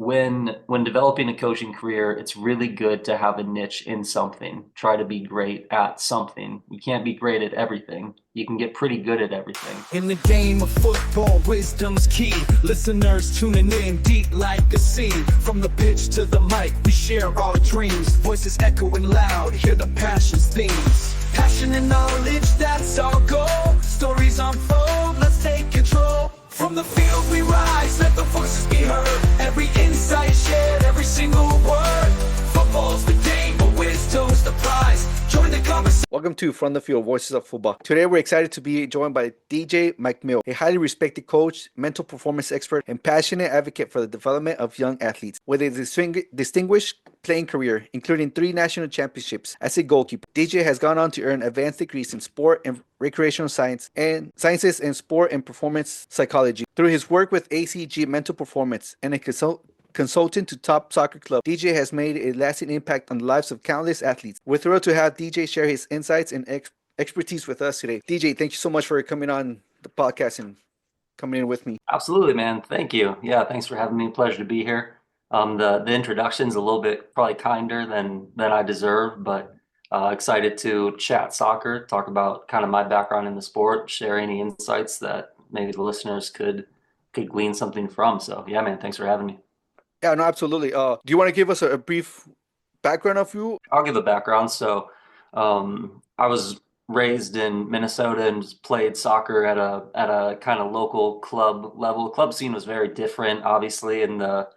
when developing a coaching career, it's really good to have a niche in something. Try to be great at something. You can't be great at everything. You can get pretty good at everything. In the game of football, wisdom's key. Listeners tuning in deep like a sea. From the pitch to the mic, we share our dreams. Voices echoing loud, hear the passion's themes. Passion and knowledge, that's our goal. Stories unfold, let's take control. From the field we rise, let the voices be heard. Every insight shared, every single word. Football's the game, but wisdom's the prize. Join the conversation. Welcome to From the Field, Voices of Football. Today we're excited to be joined by DJ McMoil, a highly respected coach, mental performance expert, and passionate advocate for the development of young athletes. With a distinguished playing career, including 3 national championships as a goalkeeper, DJ has gone on to earn advanced degrees in sport and recreational sciences and sport and performance psychology. Through his work with ACG Mental Performance and a consultant to top soccer club, DJ has made a lasting impact on the lives of countless athletes. We're thrilled to have DJ share his insights and expertise with us today. DJ, thank you so much for coming on the podcast and coming in with me. Absolutely, man. Thank you. Yeah, thanks for having me. Pleasure to be here. The introduction's a little bit probably kinder than I deserve, but excited to chat soccer, talk about kind of my background in the sport, share any insights that maybe the listeners could glean something from. So yeah, man, thanks for having me. Yeah, no, absolutely. Do you want to give us a brief background of you? I'll give a background. So I was raised in Minnesota and played soccer at a kind of local club level. Club scene was very different, obviously, in the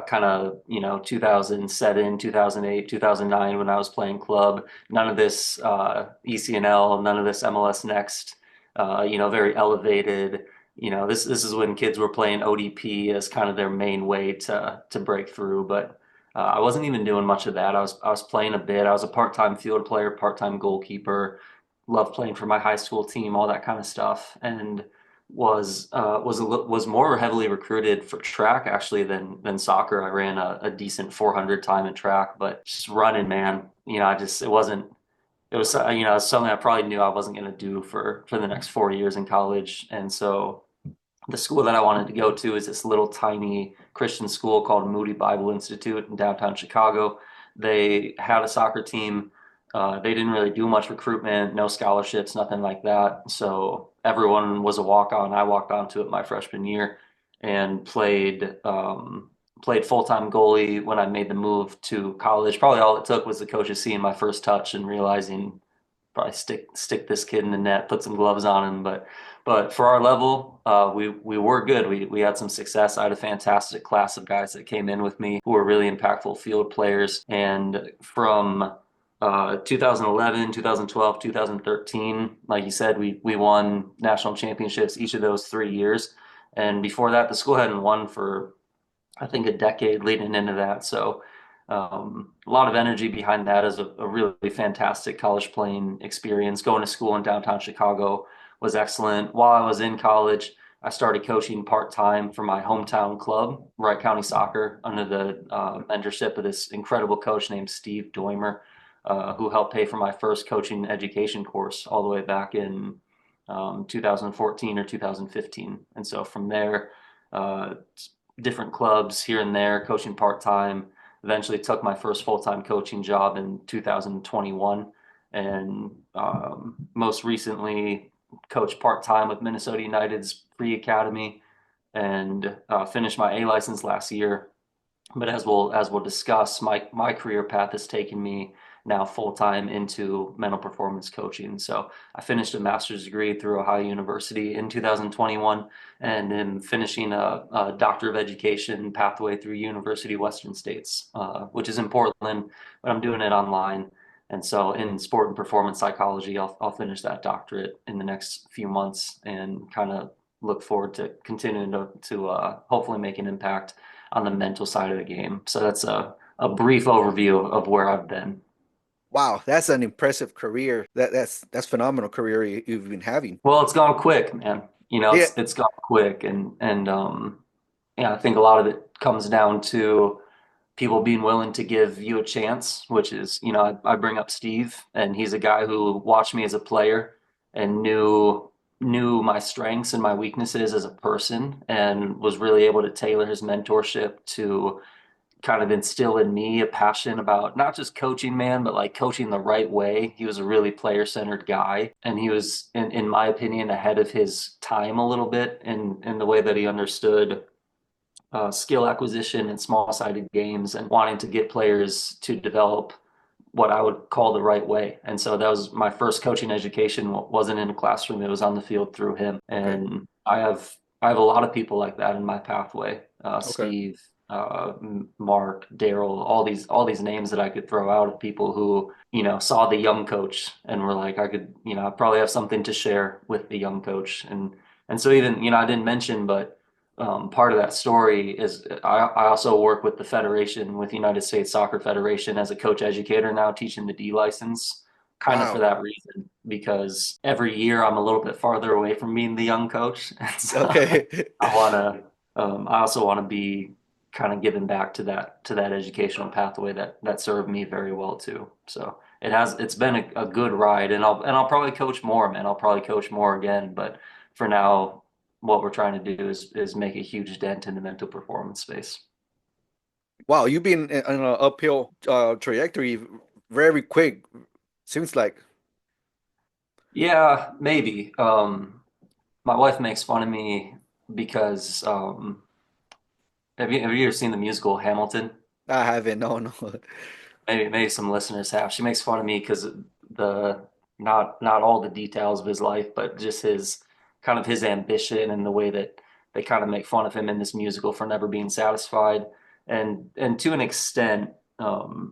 kind of 2007, 2008, 2009 when I was playing club. None of this ECNL, none of this MLS Next. Very elevated. This is when kids were playing ODP as kind of their main way to break through. But I wasn't even doing much of that. I was playing a bit. I was a part-time field player, part-time goalkeeper. Loved playing for my high school team, all that kind of stuff, and was more heavily recruited for track actually than soccer. I ran a decent 400 time in track, but just running, man. It was something I probably knew I wasn't going to do for the next 4 years in college. And so the school that I wanted to go to is this little tiny Christian school called Moody Bible Institute in downtown Chicago. They had a soccer team. They didn't really do much recruitment, no scholarships, nothing like that. So everyone was a walk-on. I walked onto it my freshman year and played full-time goalie when I made the move to college. Probably all it took was the coaches seeing my first touch and realizing probably stick this kid in the net, put some gloves on him. But for our level, we were good. We had some success. I had a fantastic class of guys that came in with me who were really impactful field players. And from 2011, 2012, 2013, like you said, we won national championships each of those 3 years. And before that, the school hadn't won for, I think, a decade leading into that. So a lot of energy behind that as a really fantastic college playing experience. Going to school in downtown Chicago was excellent. While I was in college, I started coaching part-time for my hometown club, Wright County Soccer, under the mentorship of this incredible coach named Steve Doimer, who helped pay for my first coaching education course all the way back in 2014 or 2015. And so from there, different clubs here and there, coaching part-time, eventually took my first full-time coaching job in 2021. And most recently coached part-time with Minnesota United's pre-academy and finished my A license last year. But as we'll discuss, my career path has taken me now full-time into mental performance coaching. So I finished a master's degree through Ohio University in 2021 and am finishing a Doctor of Education pathway through University of Western States, which is in Portland, but I'm doing it online. And so in sport and performance psychology, I'll finish that doctorate in the next few months and kind of look forward to continuing to hopefully make an impact on the mental side of the game. So that's a brief overview of where I've been. Wow, that's an impressive career. That's phenomenal career you've been having. Well, it's gone quick, man. It's gone quick, and I think a lot of it comes down to people being willing to give you a chance, which is, I bring up Steve, and he's a guy who watched me as a player and knew knew my strengths and my weaknesses as a person and was really able to tailor his mentorship to kind of instill in me a passion about not just coaching, man, but like coaching the right way. He was a really player-centered guy, and he was, in my opinion, ahead of his time a little bit in the way that he understood skill acquisition in small-sided games and wanting to get players to develop what I would call the right way. And so that was my first coaching education. Wasn't in a classroom; it was on the field through him. Okay. And I have a lot of people like that in my pathway. Okay. Steve, Mark, Daryl, all these names that I could throw out of people who saw the young coach and were like, I could I probably have something to share with the young coach. And so even I didn't mention, but part of that story is I also work with the Federation, with United States Soccer Federation as a coach educator now, teaching the D license, kind of for Wow. that reason, because every year I'm a little bit farther away from being the young coach. And so Okay. I also want to be kind of giving back to that educational pathway that served me very well too. So it's been a good ride, and I'll probably coach more, man. I'll probably coach more again, but for now, what we're trying to do is make a huge dent in the mental performance space. Wow, you've been on an uphill trajectory very quick. Seems like. Yeah, maybe. My wife makes fun of me because have you ever seen the musical Hamilton? I haven't. No, no. Maybe some listeners have. She makes fun of me because the not all the details of his life, but just his kind of his ambition and the way that they kind of make fun of him in this musical for never being satisfied. And to an extent, not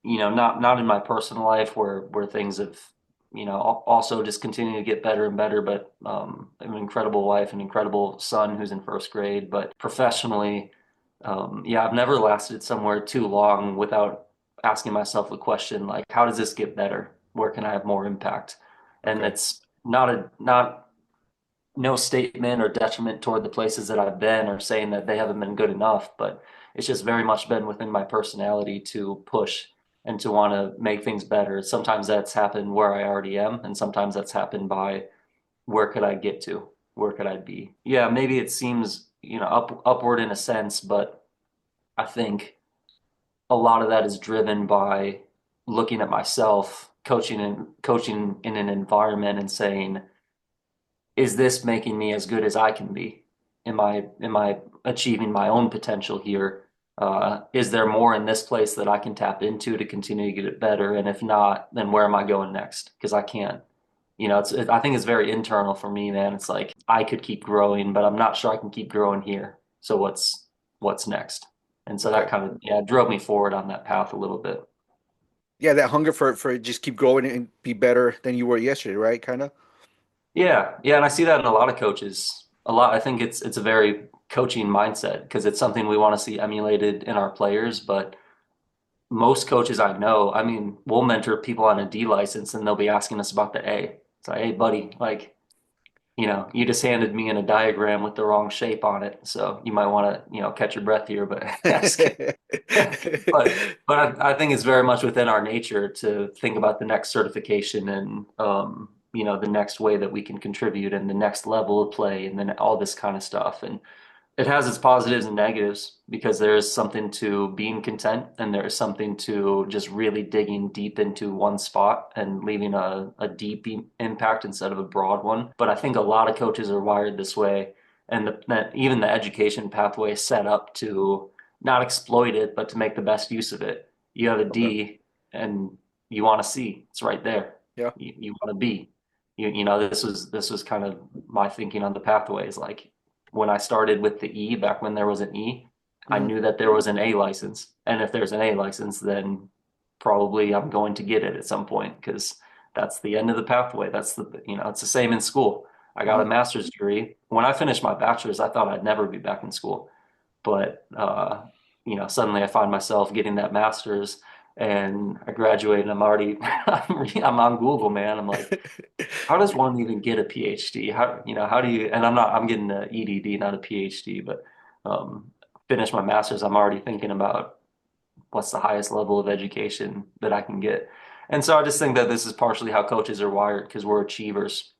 in my personal life where things have, also just continue to get better and better, but an incredible wife, an incredible son who's in first grade. But professionally, yeah, I've never lasted somewhere too long without asking myself the question, like, how does this get better? Where can I have more impact? And Okay. it's not no statement or detriment toward the places that I've been or saying that they haven't been good enough, but it's just very much been within my personality to push and to want to make things better. Sometimes that's happened where I already am, and sometimes that's happened by where could I get to? Where could I be? Yeah, maybe it seems, upward in a sense, but I think a lot of that is driven by looking at myself, coaching in an environment and saying, is this making me as good as I can be? Am I achieving my own potential here? Is there more in this place that I can tap into to continue to get it better? And if not, then where am I going next? Because I can't. I think it's very internal for me, man. It's like I could keep growing, but I'm not sure I can keep growing here. So what's next? And so that Okay. kind of drove me forward on that path a little bit. Yeah, that hunger for just keep growing and be better than you were yesterday, right? Kind of. Yeah, yeah, and I see that in a lot of coaches. A lot, I think it's a very coaching mindset because it's something we want to see emulated in our players. But most coaches I know, I mean, we'll mentor people on a D license and they'll be asking us about the A. It's like, hey, buddy, like, you just handed me in a diagram with the wrong shape on it, so you might want to, catch your breath here. But just kidding. But I think it's very much within our nature to think about the next certification and the next way that we can contribute and the next level of play and then all this kind of stuff. And it has its positives and negatives because there is something to being content and there is something to just really digging deep into one spot and leaving a deep impact instead of a broad one. But I think a lot of coaches are wired this way, and even the education pathway is set up to not exploit it, but to make the best use of it. You have a Okay. D and you want a C. It's right there. Yeah. You want a B. This was kind of my thinking on the pathways. Like when I started with the E, back when there was an E, I Mhm. knew that there was an A license. And if there's an A license, then probably I'm going to get it at some point because that's the end of the pathway. It's the same in school. I got a Mhm. master's degree. When I finished my bachelor's, I thought I'd never be back in school. But suddenly I find myself getting that master's and I graduate and I'm already I'm on Google, man. I'm like, how does one even get a PhD? How do you, and I'm getting an EDD, not a PhD, but um, finish my master's, I'm already thinking about what's the highest level of education that I can get. And so I just think that this is partially how coaches are wired because we're achievers.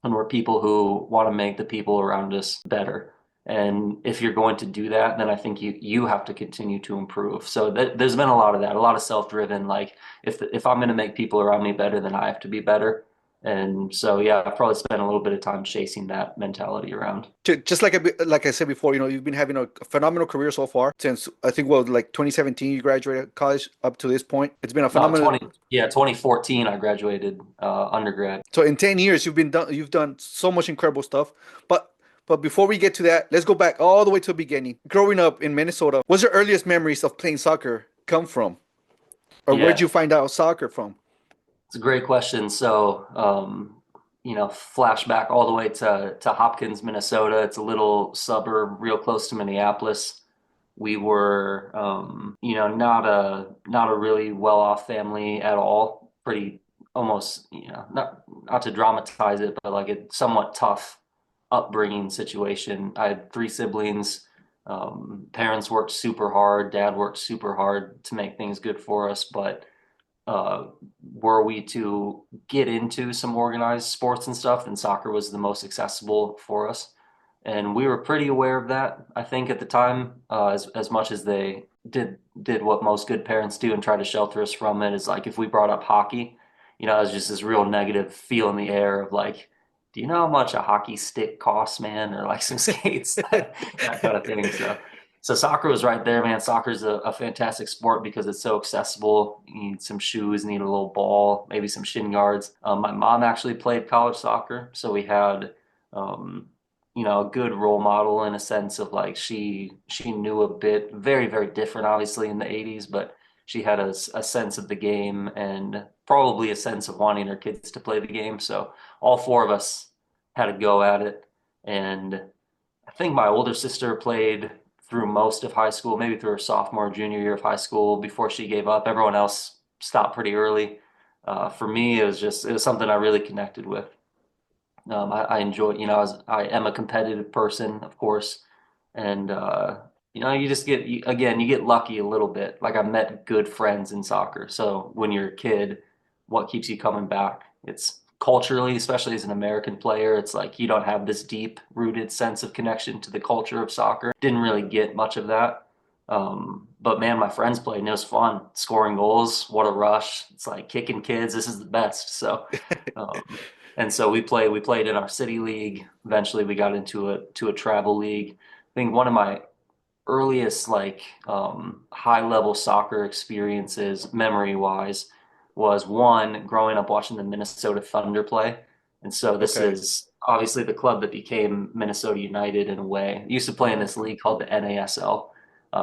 and we're people who want to make the people around us better. And if you're going to do that, then I think you have to continue to improve. So there's been a lot of that, a lot of self-driven. Like if I'm going to make people around me better, then I have to be better. And so yeah, I've probably spent a little bit of time chasing that mentality around. Just like like I said before, you've been having a phenomenal career so far since I think like 2017 you graduated college up to this point. It's been a No, phenomenal. 2014 I graduated undergrad. So in 10 years you've done so much incredible stuff. But before we get to that, let's go back all the way to the beginning. Growing up in Minnesota, what's your earliest memories of playing soccer come from? Or where'd Yeah, you find out soccer from? it's a great question. So, flashback all the way to Hopkins, Minnesota. It's a little suburb real close to Minneapolis. We were, not a really well-off family at all. Pretty almost, not to dramatize it, but like a somewhat tough upbringing situation. I had three siblings. Parents worked super hard. Dad worked super hard to make things good for us, but uh, were we to get into some organized sports and stuff, then soccer was the most accessible for us. And we were pretty aware of that, I think, at the time, as much as they did what most good parents do and try to shelter us from it, is like if we brought up hockey, it was just this real negative feel in the air of like, do you know how much a hockey stick costs, man? Or like some skates, that kind of thing. So soccer was right there, man. Soccer is a fantastic sport because it's so accessible. You need some shoes, need a little ball, maybe some shin guards. My mom actually played college soccer, so we had, um, a good role model in a sense of like she knew a bit, very, very different, obviously in the 80s, but she had a sense of the game and probably a sense of wanting her kids to play the game. So all four of us had a go at it, and I think my older sister played through most of high school, maybe through her sophomore, junior year of high school before she gave up. Everyone else stopped pretty early. For me, it was something I really connected with. I enjoy, I am a competitive person, of course, and you just again, you get lucky a little bit. Like I met good friends in soccer. So when you're a kid, what keeps you coming back? It's culturally, especially as an American player, it's like you don't have this deep rooted sense of connection to the culture of soccer. Didn't really get much of that. But man, my friends played and it was fun. Scoring goals, what a rush. It's like kicking kids. This is the best. Um, and so we played in our city league. Eventually we got into a travel league. I think one of my earliest like high level soccer experiences memory wise was one growing up watching the Minnesota Thunder play. And so this Okay. is obviously the club that became Minnesota United in a way. It used to play in this league called the NASL,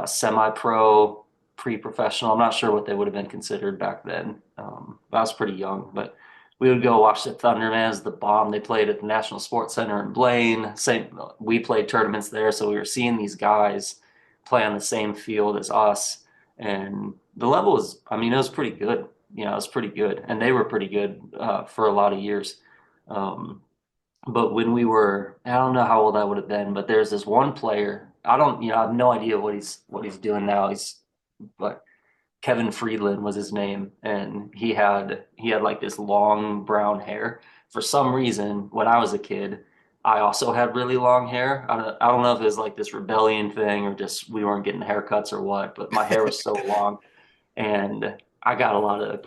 semi-pro, pre-professional. I'm not sure what they would have been considered back then. I was pretty young, but we would go watch the Thunder, man, as the bomb. They played at the National Sports Center in Blaine. Same, we played tournaments there, so we were seeing these guys play on the same field as us. And the level was, I mean, it was pretty good. It was pretty good. And they were pretty good for a lot of years. Um, but when we were, I don't know how old I would have been, but there's this one player. I don't, I have no idea what he's doing now. But Kevin Friedland was his name, and he had like this long brown hair. For some reason, when I was a kid, I also had really long hair. I don't know if it was like this rebellion thing or just we weren't getting haircuts or what, but my hair was so long, and I got a lot of,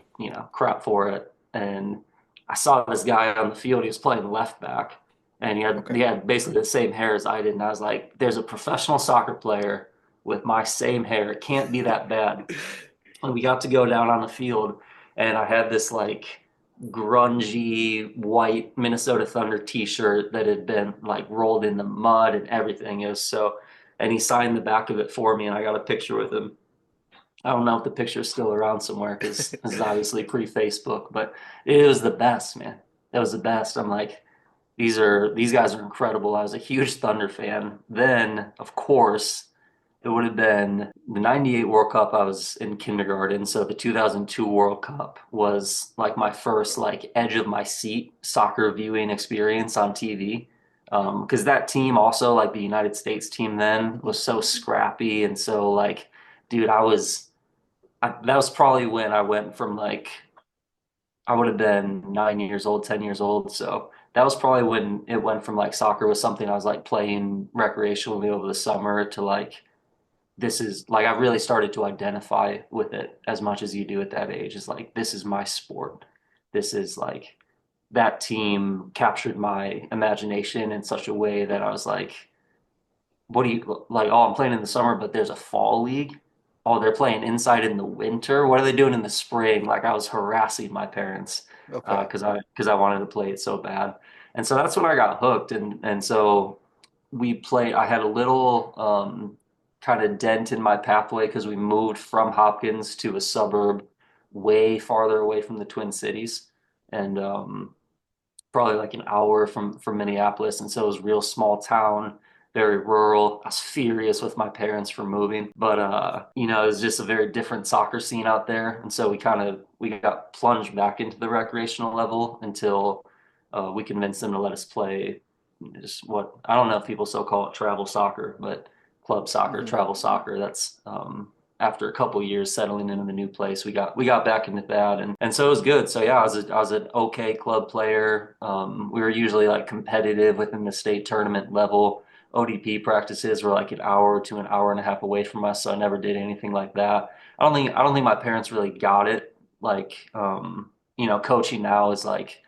crap for it. And I saw this guy on the field. He was playing left back, and he had Okay. he had basically the same hair as I did. And I was like, "There's a professional soccer player with my same hair. It can't be that bad." And we got to go down on the field, and I had this like grungy white Minnesota Thunder t-shirt that had been like rolled in the mud and everything. And he signed the back of it for me, and I got a picture with him. I don't know if the picture's still around somewhere because this is obviously pre-Facebook, but it was the best, man. It was the best. I'm like, these guys are incredible. I was a huge Thunder fan. Then, of course, it would have been the 98 World Cup. I was in kindergarten, so the 2002 World Cup was like my first like edge of my seat soccer viewing experience on TV. Because that team also, like the United States team then, was so scrappy and so like, dude, that was probably when I went from like I would have been 9 years old, 10 years old. So that was probably when it went from like soccer was something I was like playing recreationally over the summer to like this is like I really started to identify with it as much as you do at that age. Is like this is my sport. This is like that team captured my imagination in such a way that I was like, what do you like? Oh, I'm playing in the summer, but there's a fall league. Oh, they're playing inside in the winter. What are they doing in the spring? Like I was harassing my parents Okay. because I wanted to play it so bad, and so that's when I got hooked. And so we played. I had a little kind of dent in my pathway because we moved from Hopkins to a suburb way farther away from the Twin Cities, and probably like an hour from Minneapolis, and so it was real small town, very rural. I was furious with my parents for moving, but it was just a very different soccer scene out there, and so we got plunged back into the recreational level until we convinced them to let us play just what I don't know if people still call it travel soccer, but club soccer, Hmm. travel soccer. That's after a couple years settling into the new place, we got back into that, and so it was good. So yeah, I was an okay club player. We were usually like competitive within the state tournament level. ODP practices were like an hour to an hour and a half away from us, so I never did anything like that. I don't think my parents really got it. Like coaching now is like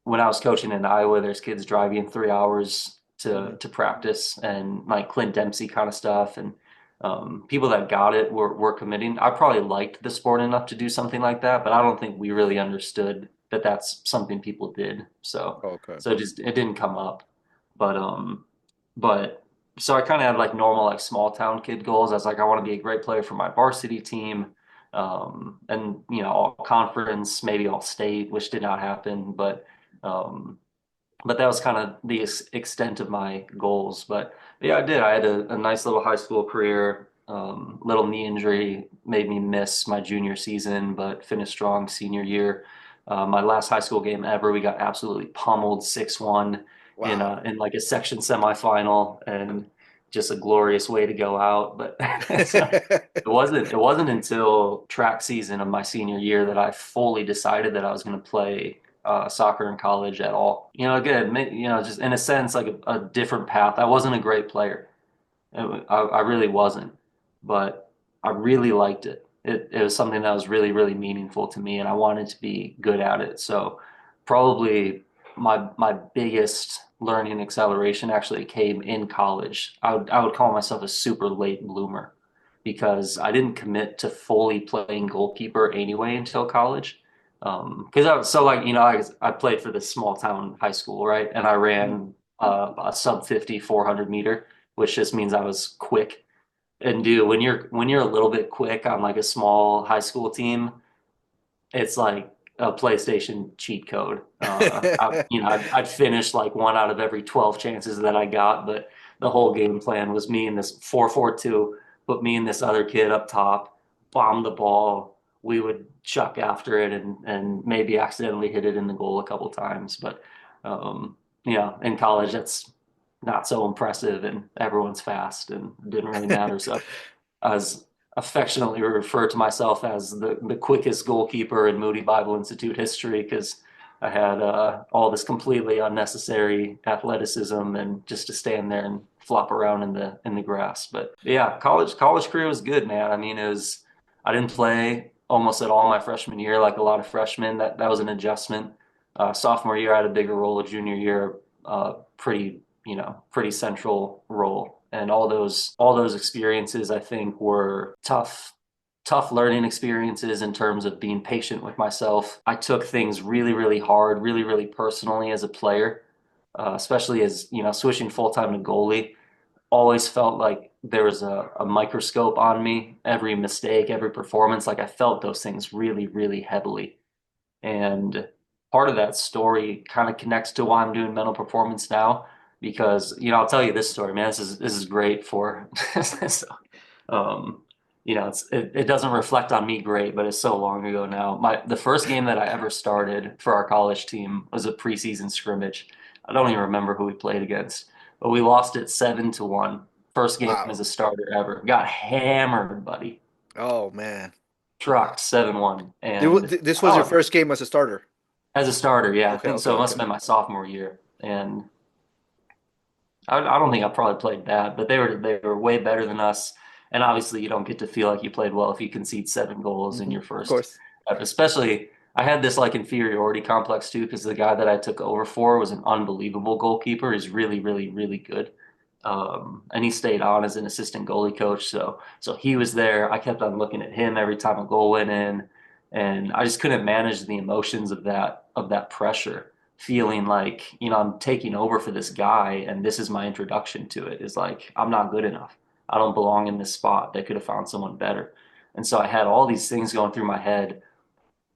when I was coaching in Iowa, there's kids driving 3 hours to Hmm. to practice and like Clint Dempsey kind of stuff. And people that got it were committing. I probably liked the sport enough to do something like that, but I don't think we really understood that that's something people did. So Okay. so it didn't come up. But but so I kind of had like normal like small town kid goals. I was like I want to be a great player for my varsity team. And all conference, maybe all state, which did not happen, um, but that was kind of the extent of my goals. But yeah, I did. I had a nice little high school career. Little knee injury made me miss my junior season, but finished strong senior year. My last high school game ever, we got absolutely pummeled 6-1 Wow. in like a section semifinal, and just a glorious way to go out. But it wasn't until track season of my senior year that I fully decided that I was going to play soccer in college at all. Again, just in a sense, like a different path. I wasn't a great player. I really wasn't, but I really liked it. It was something that was really, really meaningful to me, and I wanted to be good at it. So probably my biggest learning acceleration actually came in college. I would call myself a super late bloomer because I didn't commit to fully playing goalkeeper anyway until college. Because I was so like, I played for this small town high school, right? And I Mhm. ran a sub 50 400 meter, which just means I was quick. And dude, when you're a little bit quick on like a small high school team, it's like a PlayStation cheat code. I'd finish like one out of every 12 chances that I got, but the whole game plan was me and this 4-4-2, put me and this other kid up top, bomb the ball. We would chuck after it and maybe accidentally hit it in the goal a couple times. But in college, that's not so impressive, and everyone's fast, and it didn't really matter. So I was affectionately refer to myself as the quickest goalkeeper in Moody Bible Institute history because I had all this completely unnecessary athleticism and just to stand there and flop around in the grass. But yeah, college career was good, man. I mean, I didn't play almost at all my freshman year, like a lot of freshmen. That was an adjustment. Sophomore year, I had a bigger role. Junior year, pretty central role. And all those experiences, I think, were tough learning experiences in terms of being patient with myself. I took things really, really hard, really, really personally as a player, especially as, switching full-time to goalie. Always felt like there was a microscope on me. Every mistake, every performance, like I felt those things really, really heavily. And part of that story kind of connects to why I'm doing mental performance now, because I'll tell you this story, man. This is great for so, um it doesn't reflect on me great, but it's so long ago now. The first game that I ever started for our college team was a preseason scrimmage. I don't even remember who we played against, but we lost it 7-1. First game as Wow. a starter ever. Got hammered, buddy. Oh man. Trucked 7-1. It And This was your oh, first game as a starter. As a starter, yeah, I Okay, think okay, so. It must have okay. been my sophomore year, and I don't think I probably played bad, but they were way better than us. And obviously, you don't get to feel like you played well if you concede 7 goals in your Of first. course. Especially, I had this like inferiority complex too because the guy that I took over for was an unbelievable goalkeeper. He's really, really, really good. And he stayed on as an assistant goalie coach. So he was there. I kept on looking at him every time a goal went in, and I just couldn't manage the emotions of that pressure, feeling like, I'm taking over for this guy, and this is my introduction to it. Is like I'm not good enough. I don't belong in this spot. They could have found someone better. And so I had all these things going through my head.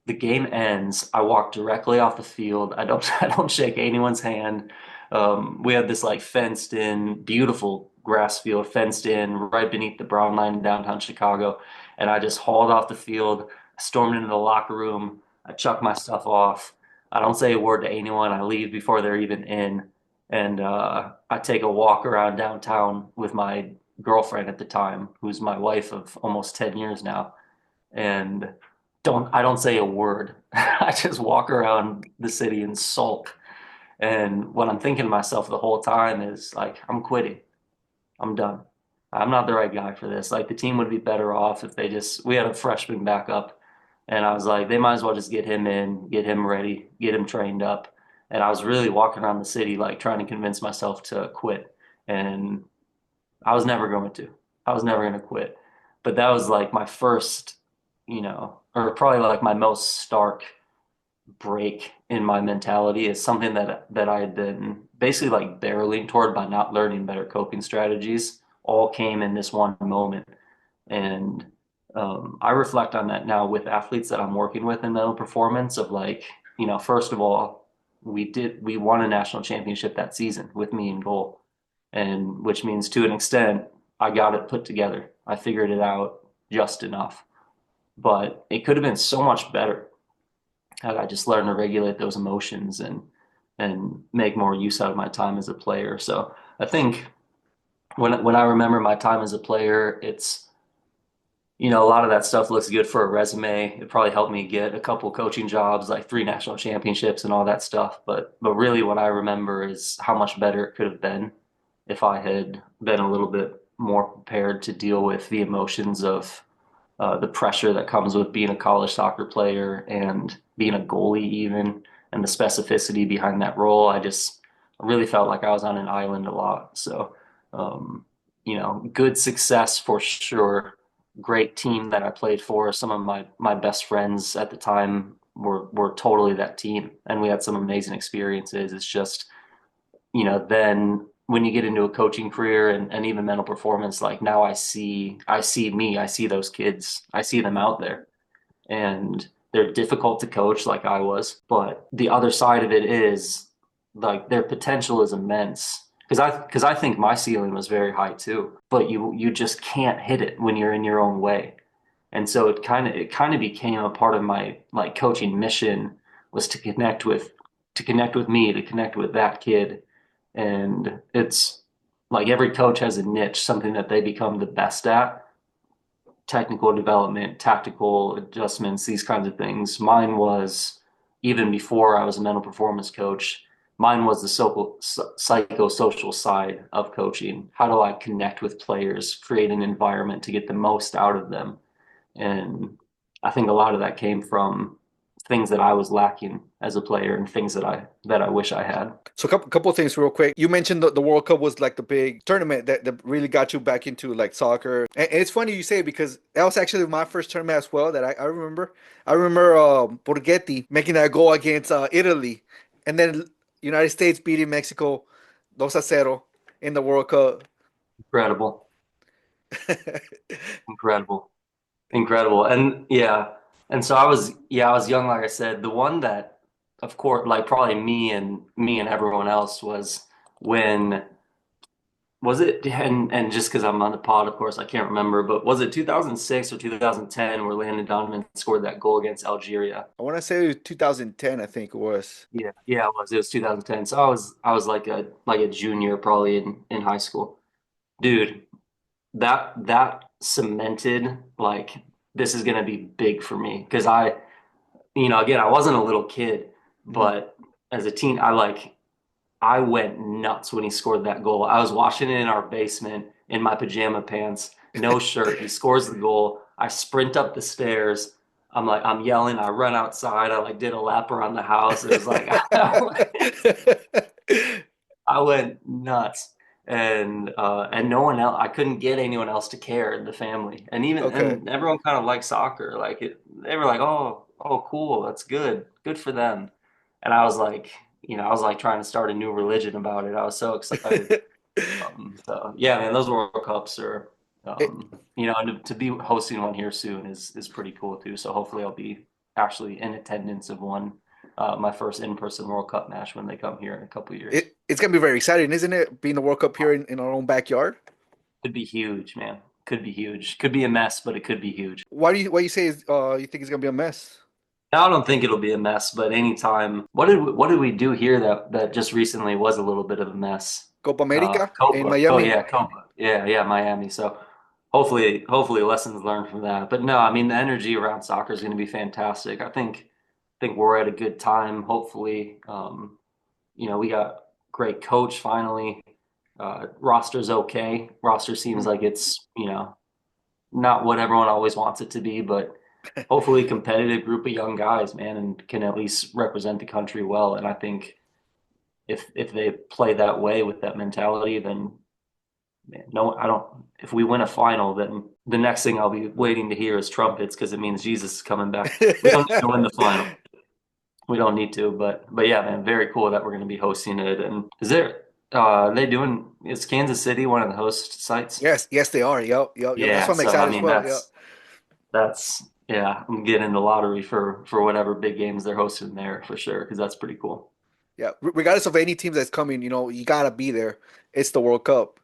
The game ends. I walk directly off the field. I don't I don't shake anyone's hand. We had this like fenced in, beautiful grass field, fenced in right beneath the Brown line in downtown Chicago. And I just hauled off the field, stormed into the locker room. I chucked my stuff off. I don't say a word to anyone. I leave before they're even in. And I take a walk around downtown with my girlfriend at the time, who's my wife of almost 10 years now, and I don't say a word. I just walk around the city and sulk. And what I'm thinking to myself the whole time is like, I'm quitting. I'm done. I'm not the right guy for this. Like the team would be better off if we had a freshman backup. And I was like, they might as well just get him in, get him ready, get him trained up. And I was really walking around the city, like trying to convince myself to quit. And I was never going to. I was never going to quit. But that was like my first, or probably like my most stark break in my mentality is something that I had been basically like barreling toward by not learning better coping strategies all came in this one moment. And I reflect on that now with athletes that I'm working with in mental performance of like, first of all, we won a national championship that season with me in goal. And which means to an extent, I got it put together. I figured it out just enough. But it could have been so much better had I just learned to regulate those emotions and make more use out of my time as a player. So I think when I remember my time as a player, it's a lot of that stuff looks good for a resume. It probably helped me get a couple coaching jobs, like 3 national championships and all that stuff. But really, what I remember is how much better it could have been if I had been a little bit more prepared to deal with the emotions of the pressure that comes with being a college soccer player and being a goalie even, and the specificity behind that role. I really felt like I was on an island a lot. So, good success for sure. Great team that I played for. Some of my best friends at the time were totally that team, and we had some amazing experiences. It's just, then when you get into a coaching career and even mental performance, like now I see those kids, I see them out there, and they're difficult to coach like I was. But the other side of it is like their potential is immense. Because I think my ceiling was very high too, but you just can't hit it when you're in your own way. And so it kind of became a part of my like coaching mission was to connect with me, to connect with that kid. And it's like every coach has a niche, something that they become the best at, technical development, tactical adjustments, these kinds of things. Mine was, even before I was a mental performance coach, mine was the psychosocial side of coaching. How do I connect with players, create an environment to get the most out of them? And I think a lot of that came from things that I was lacking as a player and things that I wish I had. So, a couple of things real quick. You mentioned the World Cup was like the big tournament that really got you back into like soccer. And it's funny you say it because that was actually my first tournament as well that I remember. I remember Borghetti making that goal against Italy, and then United States beating Mexico 2-0 in the World Cup. Incredible, incredible, incredible. And yeah, and so I was young, like I said. The one that, of course, like probably me and everyone else was when was it? And just because I'm on the pod, of course, I can't remember, but was it 2006 or 2010 where Landon Donovan scored that goal against Algeria? I want to say it was 2010, I think it was. Yeah, yeah, it was. It was 2010. So I was like a junior probably in high school. Dude, that cemented like this is gonna be big for me because again, I wasn't a little kid, Hmm. but as a teen, I went nuts when he scored that goal. I was watching it in our basement in my pajama pants, no shirt. He scores the goal. I sprint up the stairs. I'm yelling. I run outside. I like did a lap around the house. It was like I went nuts, and no one else. I couldn't get anyone else to care in the family, Okay. and everyone kind of liked soccer. They were like, oh, cool, that's good, good for them. And I was like, I was like trying to start a new religion about it. I was so excited. So yeah, man, those World Cups are, It, and to be hosting one here soon is pretty cool too. So hopefully I'll be actually in attendance of one, my first in-person World Cup match when they come here in a couple years. it's gonna be very exciting, isn't it? Being the World Cup here in our own backyard. Could be huge, man. Could be huge. Could be a mess, but it could be huge. Why you say is you think it's gonna be a mess? I don't think it'll be a mess, but anytime. What did we do here that just recently was a little bit of a mess? Copa America in Copa. Oh Miami. yeah, Copa. Yeah, Miami. So hopefully lessons learned from that. But no, I mean the energy around soccer is going to be fantastic. I think we're at a good time. Hopefully, we got great coach finally. Roster's okay. Roster seems like it's, not what everyone always wants it to be, but hopefully competitive group of young guys, man, and can at least represent the country well. And I think if they play that way with that mentality, then man, no, I don't. If we win a final, then the next thing I'll be waiting to hear is trumpets because it means Jesus is coming back. We don't need to win the final. We don't need to, but yeah, man, very cool that we're going to be hosting it. And is Kansas City one of the host sites? Yes, they are. Yep. That's Yeah, why I'm so I excited as mean well. Yeah. that's yeah, I'm getting the lottery for whatever big games they're hosting there for sure because that's pretty cool. Yeah. Regardless of any team that's coming, you gotta be there. It's the World Cup.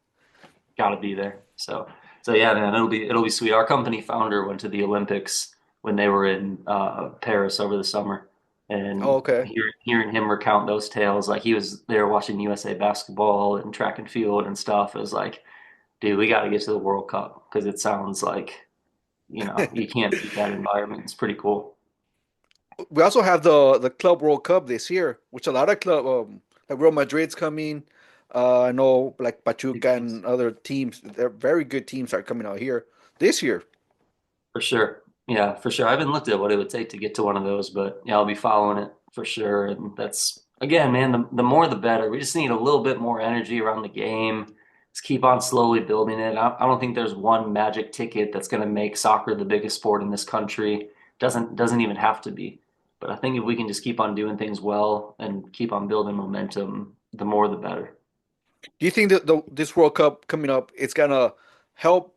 Got to be there. So yeah, man, it'll be sweet. Our company founder went to the Olympics when they were in Paris over the summer, Oh, and okay. hearing him recount those tales, like he was there watching USA basketball and track and field and stuff. It was like, dude, we got to get to the World Cup because it sounds like you can't beat that environment. It's pretty cool. We also have the Club World Cup this year, which a lot of club like Real Madrid's coming. I know like Big Pachuca teams. and other teams. They're very good teams are coming out here this year. For sure. Yeah, for sure. I haven't looked at what it would take to get to one of those, but yeah, I'll be following it for sure. And that's again, man, the more the better. We just need a little bit more energy around the game. Just keep on slowly building it. I don't think there's one magic ticket that's going to make soccer the biggest sport in this country. Doesn't even have to be. But I think if we can just keep on doing things well and keep on building momentum, the more the better. Do you think that this World Cup coming up it's gonna help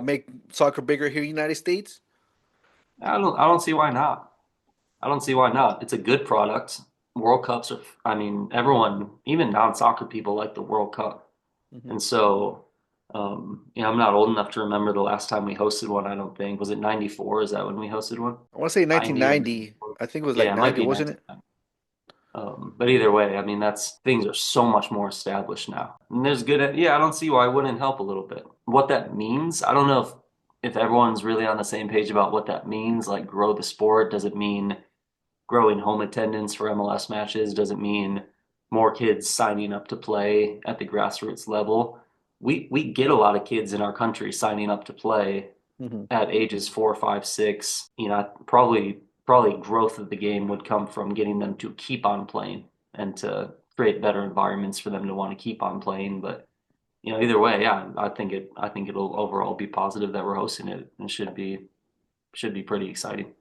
make soccer bigger here in the United States? I don't see why not. I don't see why not. It's a good product. World Cups are, I mean, everyone, even non-soccer people like the World Cup. Hmm. And so, I'm not old enough to remember the last time we hosted one, I don't think. Was it 94? Is that when we hosted one? I want to say 90 or 1990. 94? I think it was like Yeah, it might 90, be wasn't it? 1990. But either way, I mean, things are so much more established now. And yeah, I don't see why it wouldn't help a little bit. What that means, I don't know if everyone's really on the same page about what that means, like grow the sport. Does it mean growing home attendance for MLS matches? Does it mean more kids signing up to play at the grassroots level? We get a lot of kids in our country signing up to play Hmm. at ages 4, 5, 6. Probably growth of the game would come from getting them to keep on playing and to create better environments for them to want to keep on playing. But either way, yeah, I think it'll overall be positive that we're hosting it and should be pretty exciting.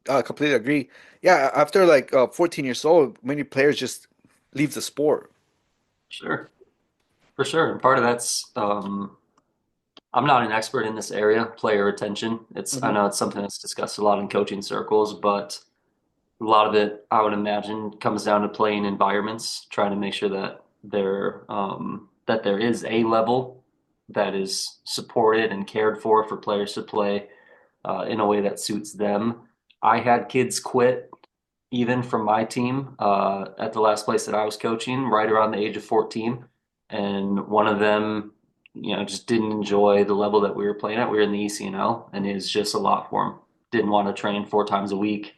I completely agree. Yeah, after like 14 years old, many players just leave the sport. Sure, for sure. And part of that's I'm not an expert in this area, player retention. I Hmm. know it's something that's discussed a lot in coaching circles, but a lot of it, I would imagine, comes down to playing environments, trying to make sure that there is a level that is supported and cared for players to play in a way that suits them. I had kids quit even from my team at the last place that I was coaching, right around the age of 14. And one of them, just didn't enjoy the level that we were playing at. We were in the ECNL, and it was just a lot for him. Didn't want to train 4 times a week.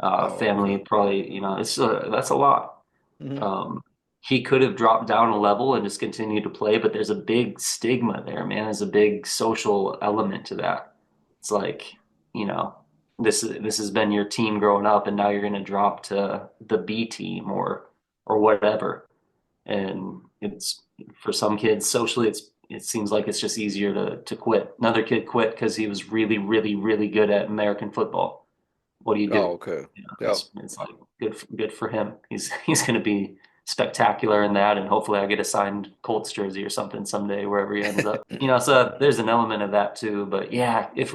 Oh, Family okay. probably, it's that's a lot. Hmm. Um, he could have dropped down a level and just continued to play, but there's a big stigma there, man. There's a big social element to that. It's like, you know, this has been your team growing up, and now you're going to drop to the B team or whatever. And it's for some kids socially, it seems like it's just easier to quit. Another kid quit because he was really, really, really good at American football. What do you do? Oh, okay. You know, Yeah. it's like good for him. He's going to be spectacular in that, and hopefully I get a signed Colts jersey or something someday wherever he ends up. So there's an element of that too. But yeah, if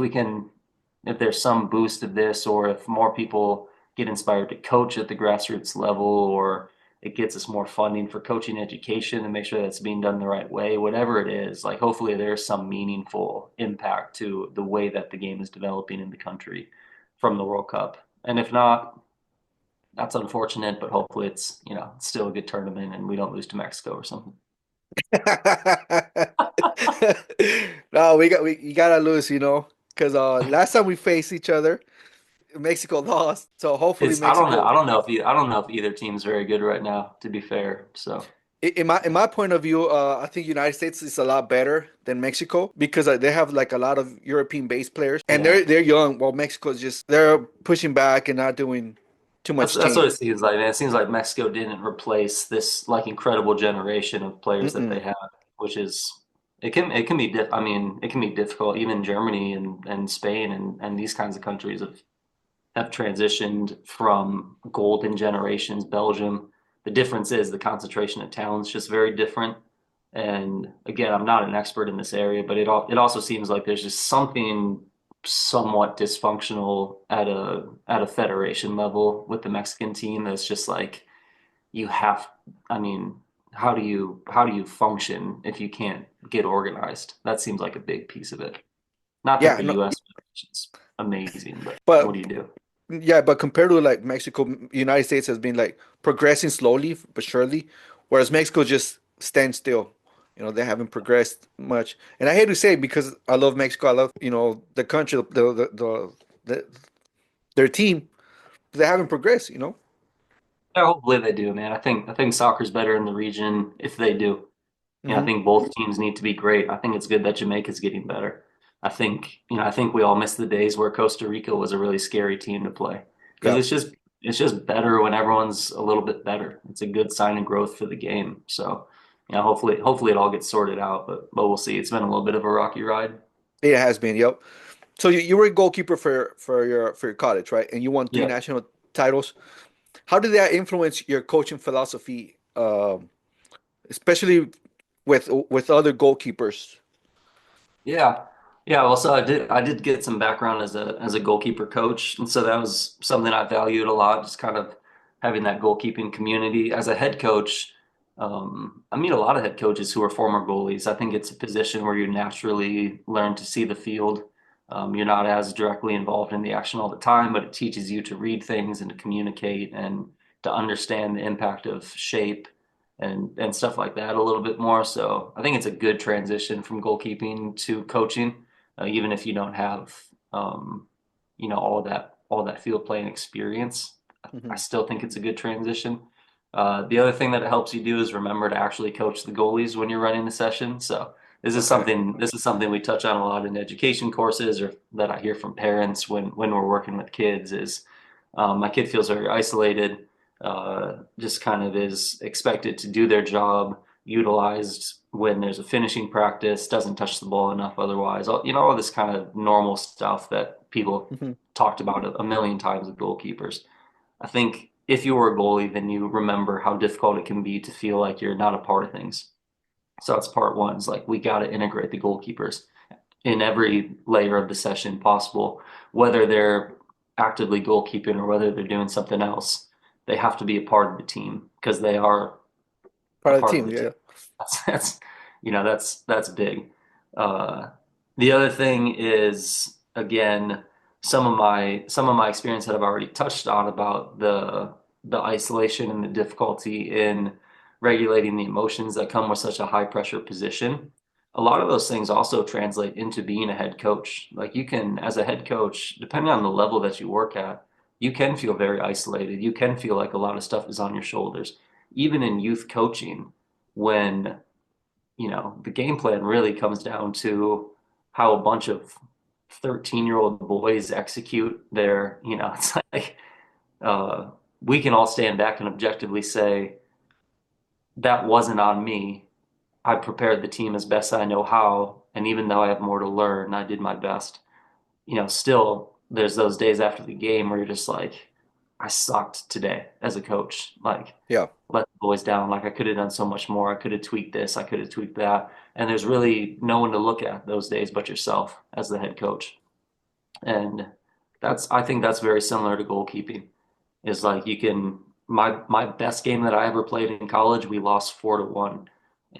there's some boost of this, or if more people get inspired to coach at the grassroots level, or it gets us more funding for coaching education and make sure that's being done the right way, whatever it is, like hopefully there's some meaningful impact to the way that the game is developing in the country from the World Cup. And if not, that's unfortunate, but hopefully it's still a good tournament and we don't lose to Mexico or something. No, we you gotta lose, because last time we faced each other, Mexico lost. So hopefully It's I don't know. Mexico. I don't know if either team's very good right now, to be fair. So In my point of view, I think United States is a lot better than Mexico because they have like a lot of European-based players, and yeah. they're young. While Mexico's just they're pushing back and not doing too That's much that's what change. it seems like, man. It seems like Mexico didn't replace this like incredible generation of players that they Mm-mm. have, which is it can be I mean, it can be difficult. Even Germany and Spain and these kinds of countries have transitioned from golden generations. Belgium, the difference is the concentration of talent's just very different. And again, I'm not an expert in this area, but it also seems like there's just something somewhat dysfunctional at a federation level with the Mexican team that's just like you have I mean, how do you function if you can't get organized? That seems like a big piece of it. Not that Yeah, the no, US is amazing, but what but do you do? yeah, but compared to like Mexico, United States has been like progressing slowly but surely, whereas Mexico just stands still. They haven't progressed much, and I hate to say it because I love Mexico. I love the country, the their team. They haven't progressed. Yeah, hopefully they do, man. I think soccer's better in the region if they do. I Hmm. think both teams need to be great. I think it's good that Jamaica's getting better. I think we all miss the days where Costa Rica was a really scary team to play because Yeah, it's just better when everyone's a little bit better. It's a good sign of growth for the game. So, hopefully it all gets sorted out, but we'll see. It's been a little bit of a rocky ride. it has been. Yep. So you were a goalkeeper for your college, right? And you won three Yeah. national titles. How did that influence your coaching philosophy, especially with other goalkeepers? Yeah. Yeah, well, so I did get some background as a goalkeeper coach, and so that was something I valued a lot, just kind of having that goalkeeping community. As a head coach, I meet a lot of head coaches who are former goalies. I think it's a position where you naturally learn to see the field. You're not as directly involved in the action all the time, but it teaches you to read things and to communicate and to understand the impact of shape and stuff like that a little bit more. So I think it's a good transition from goalkeeping to coaching, even if you don't have all that field playing experience. I Hmm. still think it's a good transition. The other thing that it helps you do is remember to actually coach the goalies when you're running a session. So this is Okay. something this is something we touch on a lot in education courses, or that I hear from parents when we're working with kids. Is my kid feels very isolated, just kind of is expected to do their job, utilized when there's a finishing practice, doesn't touch the ball enough otherwise. All this kind of normal stuff that people Hmm. talked about a million times with goalkeepers. I think if you were a goalie, then you remember how difficult it can be to feel like you're not a part of things. So that's part one. Is like we got to integrate the goalkeepers in every layer of the session possible, whether they're actively goalkeeping or whether they're doing something else. They have to be a part of the team because they are a Part of the part of team, the team. yeah. That's big. Uh, the other thing is again some of my experience that I've already touched on about the isolation and the difficulty in regulating the emotions that come with such a high pressure position. A lot of those things also translate into being a head coach. Like you can, as a head coach, depending on the level that you work at, you can feel very isolated. You can feel like a lot of stuff is on your shoulders. Even in youth coaching, when, the game plan really comes down to how a bunch of 13-year-old boys execute their, it's like uh, we can all stand back and objectively say, that wasn't on me. I prepared the team as best I know how. And even though I have more to learn, I did my best. Still there's those days after the game where you're just like, I sucked today as a coach. Like, Yeah. let the boys down. Like, I could have done so much more. I could have tweaked this. I could have tweaked that. And there's really no one to look at those days but yourself as the head coach. And I think that's very similar to goalkeeping. Is like my best game that I ever played in college, we lost 4-1.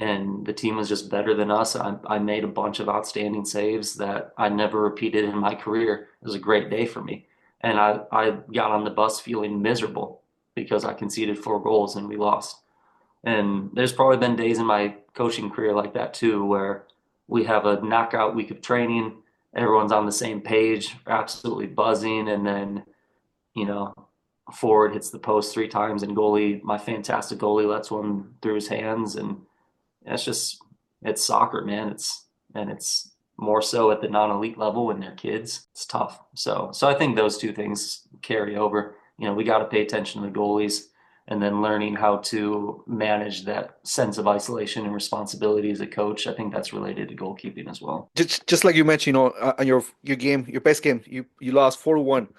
And the team was just better than us. I made a bunch of outstanding saves that I never repeated in my career. It was a great day for me. And I got on the bus feeling miserable because I conceded 4 goals and we lost. And there's probably been days in my coaching career like that too, where we have a knockout week of training, everyone's on the same page, absolutely buzzing, and then, you know, forward hits the post 3 times and my fantastic goalie lets one through his hands, and it's just it's soccer, man. It's more so at the non-elite level when they're kids. It's tough. So I think those two things carry over. We got to pay attention to the goalies and then learning how to manage that sense of isolation and responsibility as a coach. I think that's related to goalkeeping as well. Just like you mentioned, on your game, your best game, you lost 4-1.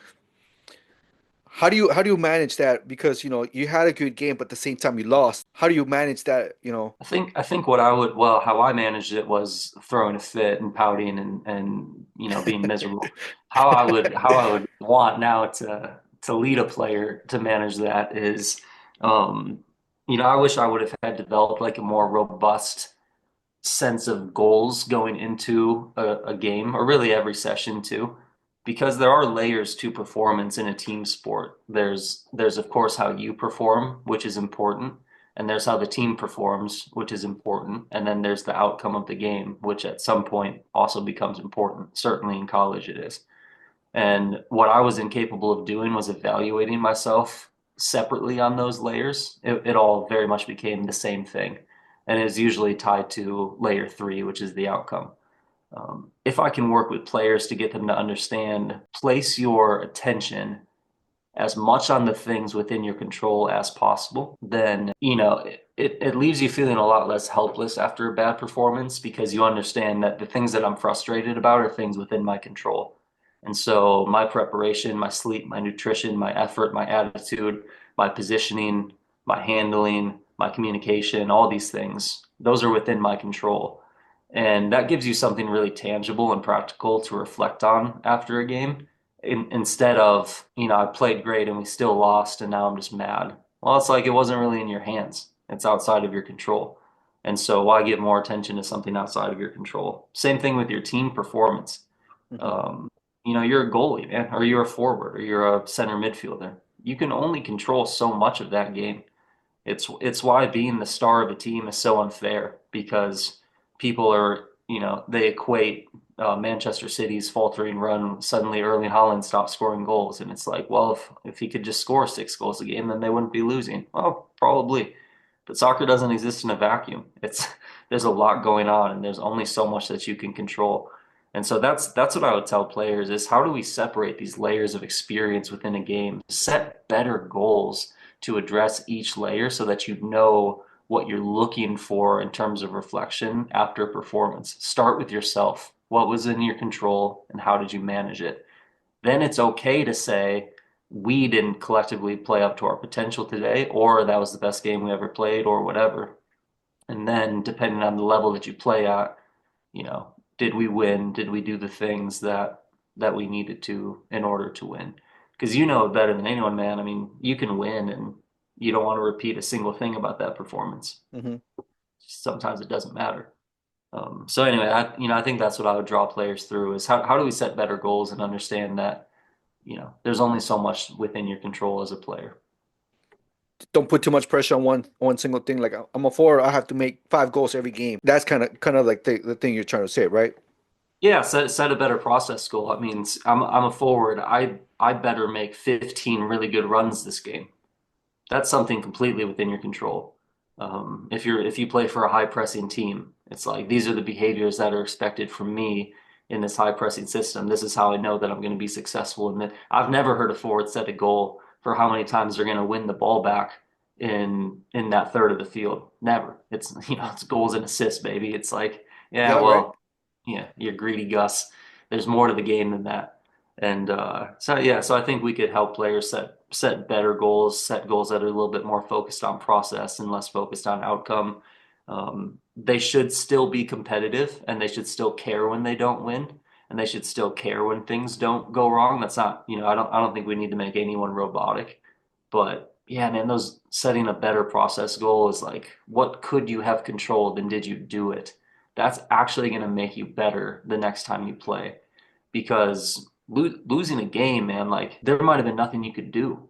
How do you manage that? Because you had a good game, but at the same time you lost. How do you manage that? I think how I managed it was throwing a fit and pouting and being miserable. How I would want now to lead a player to manage that is, um, I wish I would have had developed like a more robust sense of goals going into a game, or really every session too, because there are layers to performance in a team sport. There's of course how you perform, which is important, and there's how the team performs, which is important, and then there's the outcome of the game, which at some point also becomes important. Certainly in college it is. And what I was incapable of doing was evaluating myself separately on those layers. It all very much became the same thing. And it is usually tied to layer 3, which is the outcome. If I can work with players to get them to understand, place your attention as much on the things within your control as possible, then, it leaves you feeling a lot less helpless after a bad performance because you understand that the things that I'm frustrated about are things within my control. And so my preparation, my sleep, my nutrition, my effort, my attitude, my positioning, my handling, my communication, all these things, those are within my control. And that gives you something really tangible and practical to reflect on after a game instead of, I played great and we still lost and now I'm just mad. Well, it's like it wasn't really in your hands. It's outside of your control. And so why give more attention to something outside of your control? Same thing with your team performance. Mhm. Um, you're a goalie, man, or you're a forward, or you're a center midfielder. You can only control so much of that game. It's why being the star of a team is so unfair because people are, they equate Manchester City's faltering run. Suddenly Erling Haaland stopped scoring goals, and it's like, well, if he could just score 6 goals a game, then they wouldn't be losing. Well, probably, but soccer doesn't exist in a vacuum. There's a lot going on, and there's only so much that you can control. And so that's what I would tell players is how do we separate these layers of experience within a game, set better goals to address each layer so that you know what you're looking for in terms of reflection after a performance. Start with yourself. What was in your control and how did you manage it? Then it's okay to say, we didn't collectively play up to our potential today, or that was the best game we ever played, or whatever. And then, depending on the level that you play at, did we win? Did we do the things that we needed to in order to win? Because you know better than anyone, man. I mean, you can win and you don't want to repeat a single thing about that performance. Mhm. Sometimes it doesn't matter. So anyway, I think that's what I would draw players through is how do we set better goals and understand that, there's only so much within your control as a player. Don't put too much pressure on one single thing. Like I'm a forward, I have to make 5 goals every game. That's kind of like the thing you're trying to say, right? Yeah, set a better process goal. That means I'm a forward. I better make 15 really good runs this game. That's something completely within your control. If you play for a high pressing team, it's like these are the behaviors that are expected from me in this high pressing system. This is how I know that I'm going to be successful. And I've never heard a forward set a goal for how many times they're going to win the ball back in that third of the field. Never. It's it's goals and assists, baby. It's like, yeah, Yeah, right. well, yeah, you're greedy, Gus. There's more to the game than that. And so I think we could help players set better goals, set goals that are a little bit more focused on process and less focused on outcome. They should still be competitive, and they should still care when they don't win, and they should still care when things don't go wrong. That's not, I don't think we need to make anyone robotic, but yeah, man, those setting a better process goal is like, what could you have controlled and did you do it? That's actually going to make you better the next time you play because losing a game, man, like there might have been nothing you could do.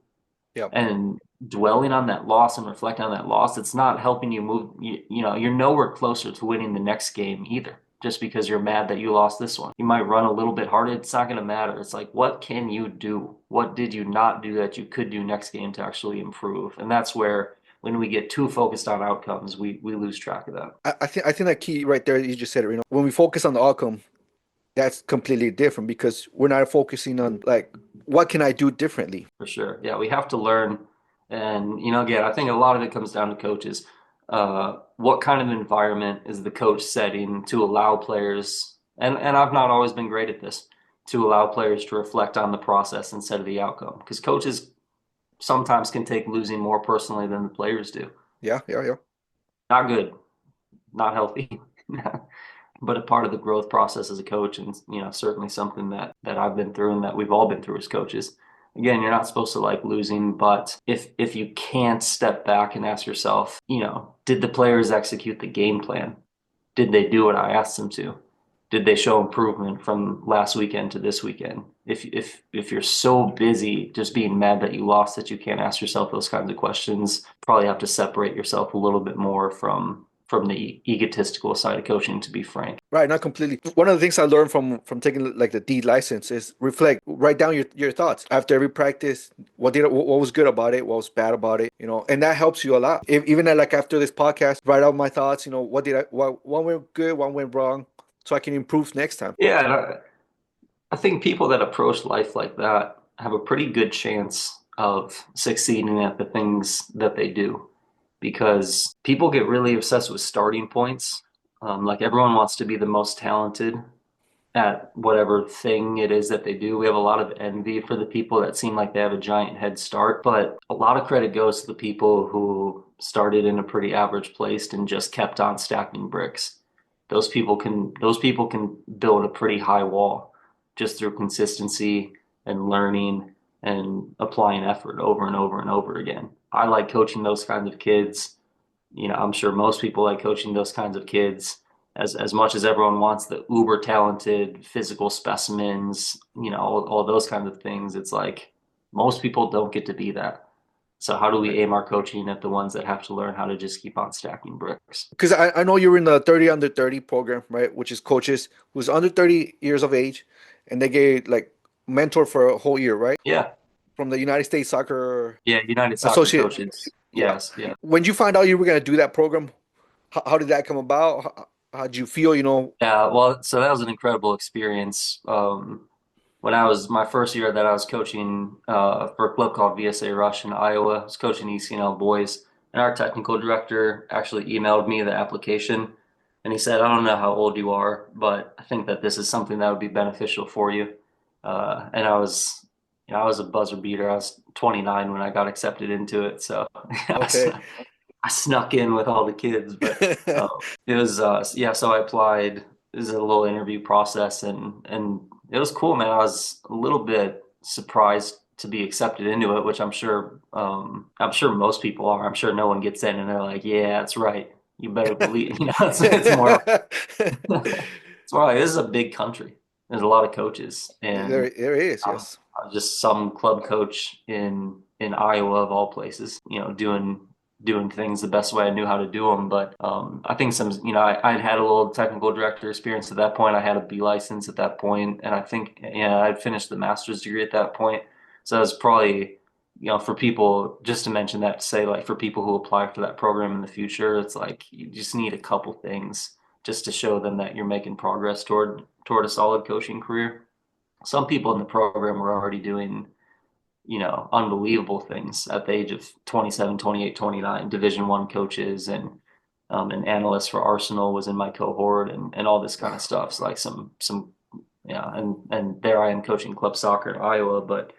Yeah. And dwelling on that loss and reflecting on that loss, it's not helping you move. You're nowhere closer to winning the next game either. Just because you're mad that you lost this one, you might run a little bit harder. It's not going to matter. It's like, what can you do? What did you not do that you could do next game to actually improve? And that's where, when we get too focused on outcomes, we lose track of that. I think that key right there, you just said it. When we focus on the outcome, that's completely different because we're not focusing on like what can I do differently. For sure. Yeah, we have to learn. And, again, I think a lot of it comes down to coaches. What kind of environment is the coach setting to allow players, and I've not always been great at this, to allow players to reflect on the process instead of the outcome. Because coaches sometimes can take losing more personally than the players do. Yeah, yeah, yeah. Not good, not healthy. But a part of the growth process as a coach, and certainly something that I've been through and that we've all been through as coaches. Again, you're not supposed to like losing, but if you can't step back and ask yourself, did the players execute the game plan? Did they do what I asked them to? Did they show improvement from last weekend to this weekend? If you're so busy just being mad that you lost that you can't ask yourself those kinds of questions, probably have to separate yourself a little bit more from the egotistical side of coaching, to be frank. Right, not completely. One of the things I learned from taking like the D license is reflect, write down your thoughts after every practice. What was good about it, what was bad about it, and that helps you a lot. Even like after this podcast, write out my thoughts. What went good, what went wrong, so I can improve next time. Yeah, and I think people that approach life like that have a pretty good chance of succeeding at the things that they do because people get really obsessed with starting points. Like everyone wants to be the most talented at whatever thing it is that they do. We have a lot of envy for the people that seem like they have a giant head start, but a lot of credit goes to the people who started in a pretty average place and just kept on stacking bricks. Those people can build a pretty high wall just through consistency and learning and applying effort over and over and over again. I like coaching those kinds of kids. I'm sure most people like coaching those kinds of kids as much as everyone wants the uber talented physical specimens, all those kinds of things. It's like most people don't get to be that. So how do we aim our coaching at the ones that have to learn how to just keep on stacking bricks? Because I know you're in the 30 under 30 program, right? Which is coaches who's under 30 years of age, and they get like mentor for a whole year, right? Yeah. From the United States Soccer Yeah, United Soccer Associate. Coaches. Yeah. Yes, yeah. When you find out you were gonna do that program, how did that come about? How did you feel? Yeah, well, so that was an incredible experience. When I was my first year that I was coaching for a club called VSA Rush in Iowa, I was coaching ECNL boys, and our technical director actually emailed me the application, and he said, "I don't know how old you are, but I think that this is something that would be beneficial for you." And I was a buzzer beater. I was 29 when I got accepted into it, so Okay. I snuck in with all the kids, but it was yeah. So I applied. It was a little interview process, and it was cool, man. I was a little bit surprised to be accepted into it, which I'm sure most people are. I'm sure no one gets in and they're like, "Yeah, that's right. You better believe." It's more it's more like this is a big country. There's a lot of coaches, and There is, I'm, yes. I'm just some club coach in Iowa of all places, doing doing things the best way I knew how to do them. But I think I'd had a little technical director experience at that point. I had a B license at that point, and I think, yeah, I'd finished the master's degree at that point. So that was probably, for people, just to mention that, to say like for people who apply for that program in the future, it's like you just need a couple things just to show them that you're making progress toward a solid coaching career. Some people in the program were already doing, unbelievable things at the age of 27, 28, 29. Division One coaches and an analyst for Arsenal was in my cohort, and all this kind of stuff. So like some yeah, and there I am coaching club soccer in Iowa, but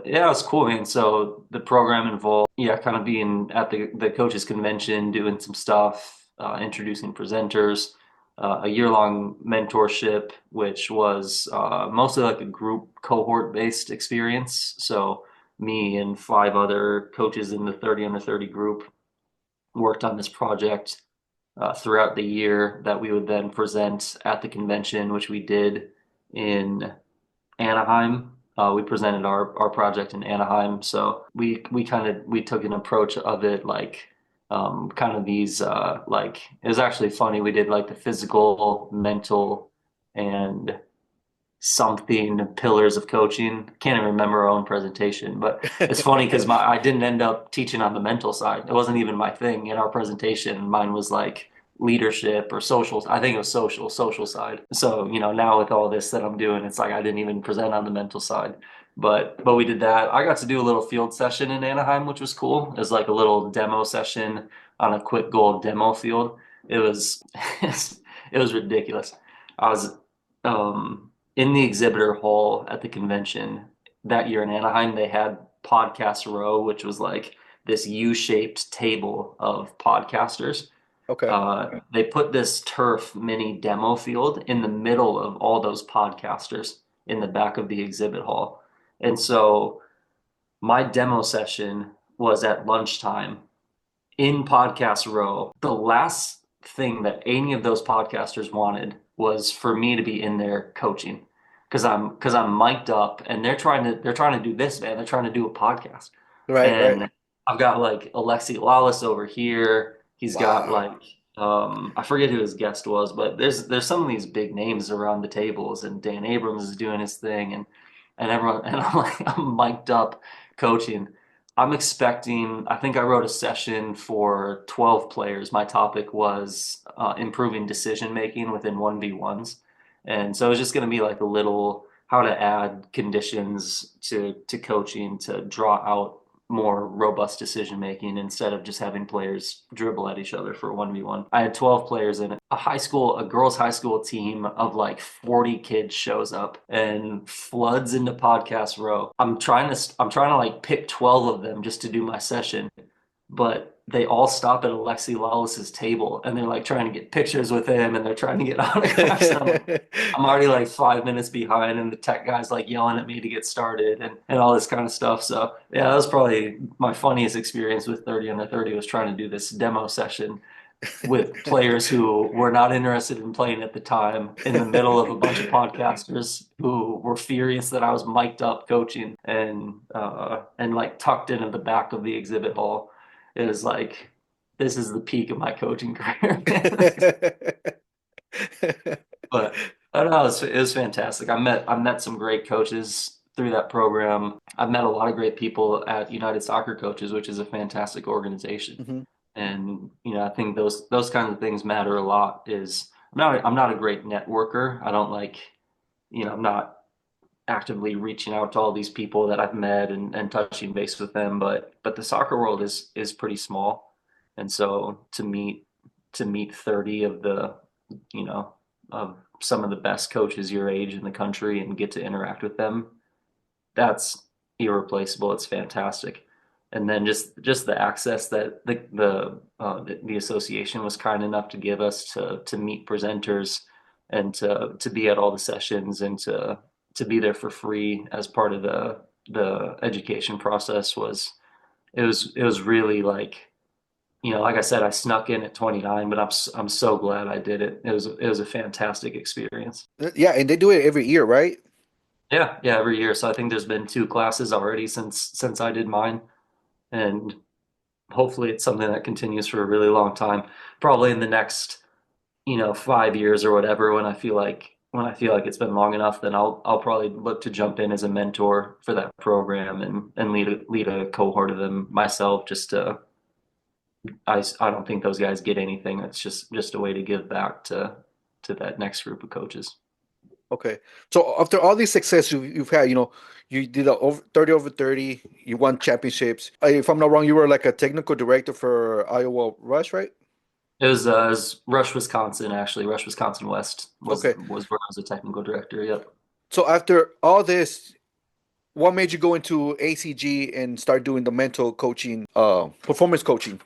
yeah, it's cool, man. So the program involved, yeah, kind of being at the coaches convention, doing some stuff, introducing presenters, a year-long mentorship, which was mostly like a group cohort-based experience. So me and five other coaches in the 30 under 30 group worked on this project throughout the year that we would then present at the convention, which we did in Anaheim. We presented our project in Anaheim, so we took an approach of it like kind of these like it was actually funny. We did like the physical, mental, and something pillars of coaching. Can't even remember our own presentation, but it's funny because my I didn't end up teaching on the mental side. It wasn't even my thing in our presentation. Mine was like leadership or social. I think it was social side. So, now with all this that I'm doing, it's like I didn't even present on the mental side. But we did that. I got to do a little field session in Anaheim, which was cool. It was like a little demo session on a quick goal demo field. It was it was ridiculous. I was in the exhibitor hall at the convention that year in Anaheim. They had Podcast Row, which was like this U-shaped table of podcasters. Okay. They put this turf mini demo field in the middle of all those podcasters in the back of the exhibit hall. And so my demo session was at lunchtime in Podcast Row. The last thing that any of those podcasters wanted was for me to be in there coaching because I'm mic'd up and they're trying to do this, man. They're trying to do a podcast. Right, right. And I've got like Alexi Lawless over here. He's got Wow. like I forget who his guest was, but there's some of these big names around the tables, and Dan Abrams is doing his thing, and everyone, and I'm like, I'm mic'd up coaching. I'm expecting, I think I wrote a session for 12 players. My topic was improving decision making within 1v1s. And so it's just going to be like a little how to add conditions to coaching to draw out more robust decision making instead of just having players dribble at each other for 1v1. I had 12 players in it. A girls' high school team of like 40 kids shows up and floods into Podcast Row. I'm trying to like pick 12 of them just to do my session, but they all stop at Alexi Lawless's table and they're like trying to get pictures with him and they're trying to get autographs. And I'm already like 5 minutes behind, and the tech guy's like yelling at me to get started and all this kind of stuff. So yeah, that was probably my funniest experience with 30 under 30 was trying to do this demo session with players who were not interested in playing at the time in the middle of a bunch of podcasters who were furious that I was mic'd up coaching and like tucked into the back of the exhibit hall. It was like this is the peak of my coaching career. But I don't know, it was fantastic. I met some great coaches through that program. I've met a lot of great people at United Soccer Coaches, which is a fantastic organization. Mhm. And I think those kinds of things matter a lot. I'm not a great networker. I don't like, I'm not actively reaching out to all these people that I've met and touching base with them, but the soccer world is pretty small. And so to meet 30 of the, you know, of some of the best coaches your age in the country and get to interact with them, that's irreplaceable. It's fantastic. And then just the access that the association was kind enough to give us to meet presenters and to be at all the sessions and to be there for free as part of the education process was really like, like I said, I snuck in at 29, but I'm so glad I did it. It was a fantastic experience. Yeah, and they do it every year, right? Yeah, yeah, every year. So I think there's been two classes already since I did mine, and hopefully it's something that continues for a really long time. Probably in the next, 5 years or whatever, when I feel like it's been long enough, then I'll probably look to jump in as a mentor for that program and lead a cohort of them myself. I don't think those guys get anything. It's just a way to give back to that next group of coaches. Okay. So after all these success you've had, you did a 30 over 30, you won championships. If I'm not wrong, you were like a technical director for Iowa Rush, right? It was Rush, Wisconsin, actually. Rush, Wisconsin West was Okay. was where I was a technical director. Yep. So after all this, what made you go into ACG and start doing the mental coaching, performance coaching?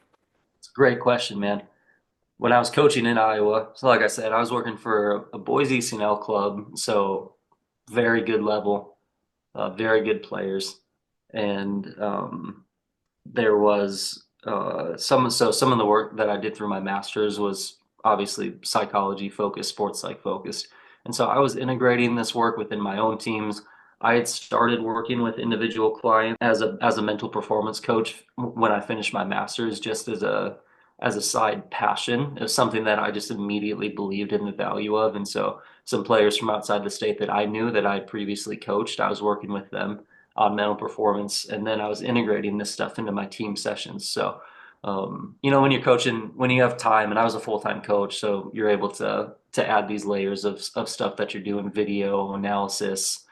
It's a great question, man. When I was coaching in Iowa, so like I said, I was working for a boys ECNL club, so very good level, very good players, and there was some of the work that I did through my master's was obviously psychology focused, sports psych focused. And so I was integrating this work within my own teams. I had started working with individual clients as a mental performance coach when I finished my master's, just as a side passion. It was something that I just immediately believed in the value of. And so some players from outside the state that I knew that I had previously coached, I was working with them on mental performance, and then I was integrating this stuff into my team sessions. So, when you're coaching, when you have time, and I was a full-time coach, so you're able to add these layers of stuff that you're doing, video analysis,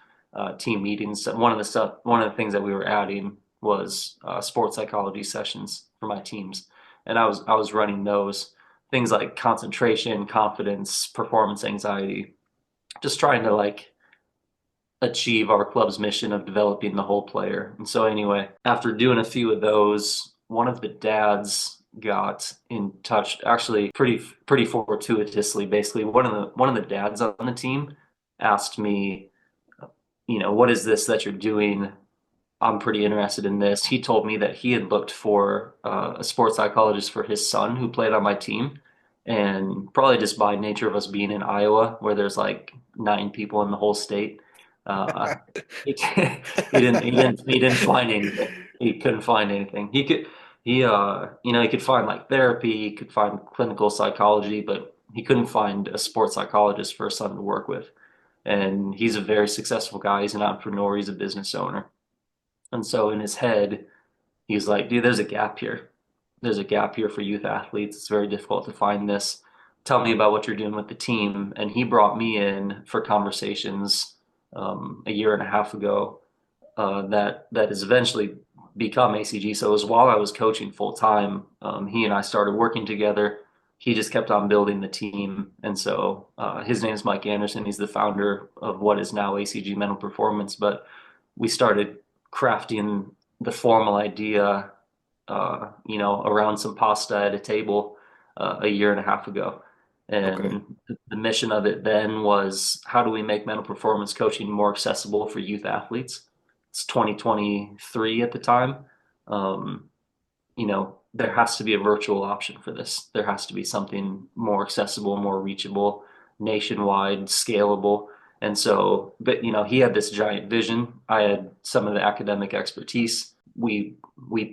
team meetings. One of the things that we were adding was sports psychology sessions for my teams, and I was running those things like concentration, confidence, performance anxiety, just trying to like achieve our club's mission of developing the whole player. And so anyway, after doing a few of those, one of the dads got in touch, actually pretty fortuitously. Basically, one of the dads on the team asked me, what is this that you're doing? I'm pretty interested in this. He told me that he had looked for a sports psychologist for his son who played on my team. And probably just by nature of us being in Iowa, where there's like 9 people in the whole state, uh, he, he didn't find anything. He couldn't find anything. He could find like therapy, he could find clinical psychology, but he couldn't find a sports psychologist for his son to work with. And he's a very successful guy. He's an entrepreneur. He's a business owner. And so in his head, he's like, dude, there's a gap here. There's a gap here for youth athletes. It's very difficult to find this. Tell me about what you're doing with the team. And he brought me in for conversations a year and a half ago that has eventually become ACG. So it was while I was coaching full time, he and I started working together. He just kept on building the team. And so his name is Mike Anderson. He's the founder of what is now ACG Mental Performance. But we started crafting the formal idea, around some pasta at a table a year and a half ago. Okay. And the mission of it then was, how do we make mental performance coaching more accessible for youth athletes? It's 2023 at the time. Um, there has to be a virtual option for this. There has to be something more accessible, more reachable, nationwide, scalable. And so, but he had this giant vision. I had some of the academic expertise. We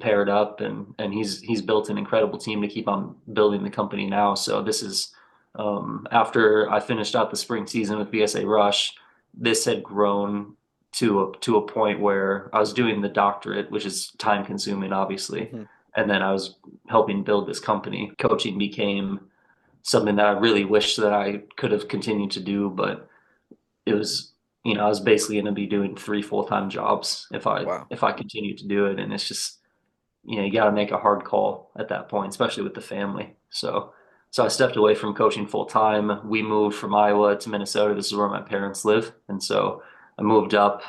paired up, and he's built an incredible team to keep on building the company now. So this is after I finished out the spring season with BSA Rush, this had grown to a point where I was doing the doctorate, which is time consuming, obviously. Hmm. And then I was helping build this company. Coaching became something that I really wish that I could have continued to do, but it was, I was basically going to be doing 3 full-time jobs if I Wow. if I continued to do it. And it's just, you got to make a hard call at that point, especially with the family. So I stepped away from coaching full time. We moved from Iowa to Minnesota. This is where my parents live, and so I moved up.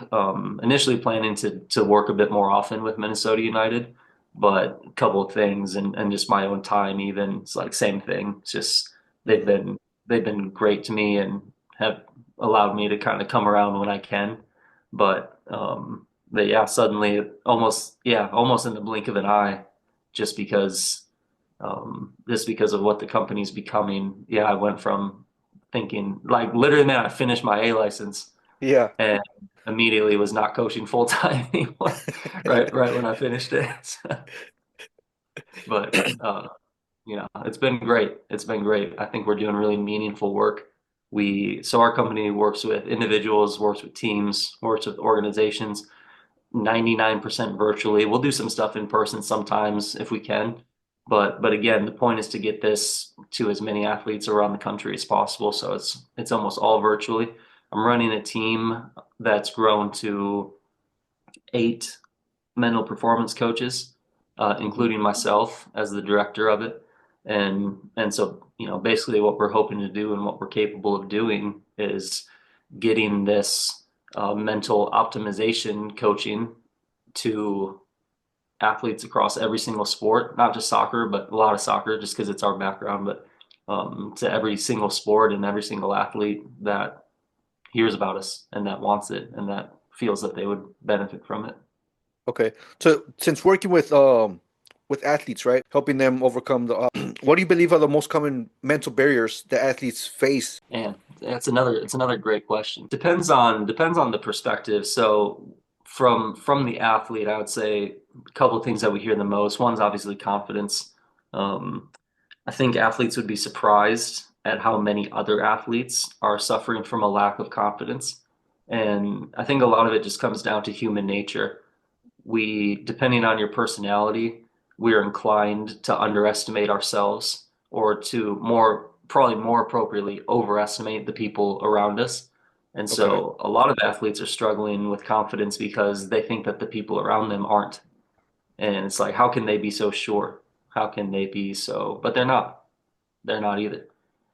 Initially planning to work a bit more often with Minnesota United, but a couple of things and just my own time. Even it's like same thing. It's just they've Hmm. been they've been great to me and have allowed me to kind of come around when I can. But yeah, suddenly almost in the blink of an eye, just because just because of what the company's becoming. Yeah, I went from thinking like literally, man, I finished my A license Yeah. and immediately was not coaching full time anymore. Right when I finished it. But it's been great. It's been great. I think we're doing really meaningful work. So our company works with individuals, works with teams, works with organizations, 99% virtually. We'll do some stuff in person sometimes if we can. But again, the point is to get this to as many athletes around the country as possible. So it's almost all virtually. I'm running a team that's grown to 8 mental performance coaches, including myself as the director of it. And so, basically what we're hoping to do and what we're capable of doing is getting this mental optimization coaching to athletes across every single sport, not just soccer, but a lot of soccer, just because it's our background, but to every single sport and every single athlete that hears about us and that wants it and that feels that they would benefit from it. Okay. So since working with athletes, right, helping them overcome the what do you believe are the most common mental barriers that athletes face? And it's another great question. Depends on the perspective. So from the athlete, I would say a couple of things that we hear the most. One's obviously confidence. Um, I think athletes would be surprised at how many other athletes are suffering from a lack of confidence. And I think a lot of it just comes down to human nature. Depending on your personality, we're inclined to underestimate ourselves or to probably more appropriately, overestimate the people around us. And Okay. so a lot of athletes are struggling with confidence because they think that the people around them aren't. And it's like, how can they be so sure? How can they be so, but they're not. They're not either.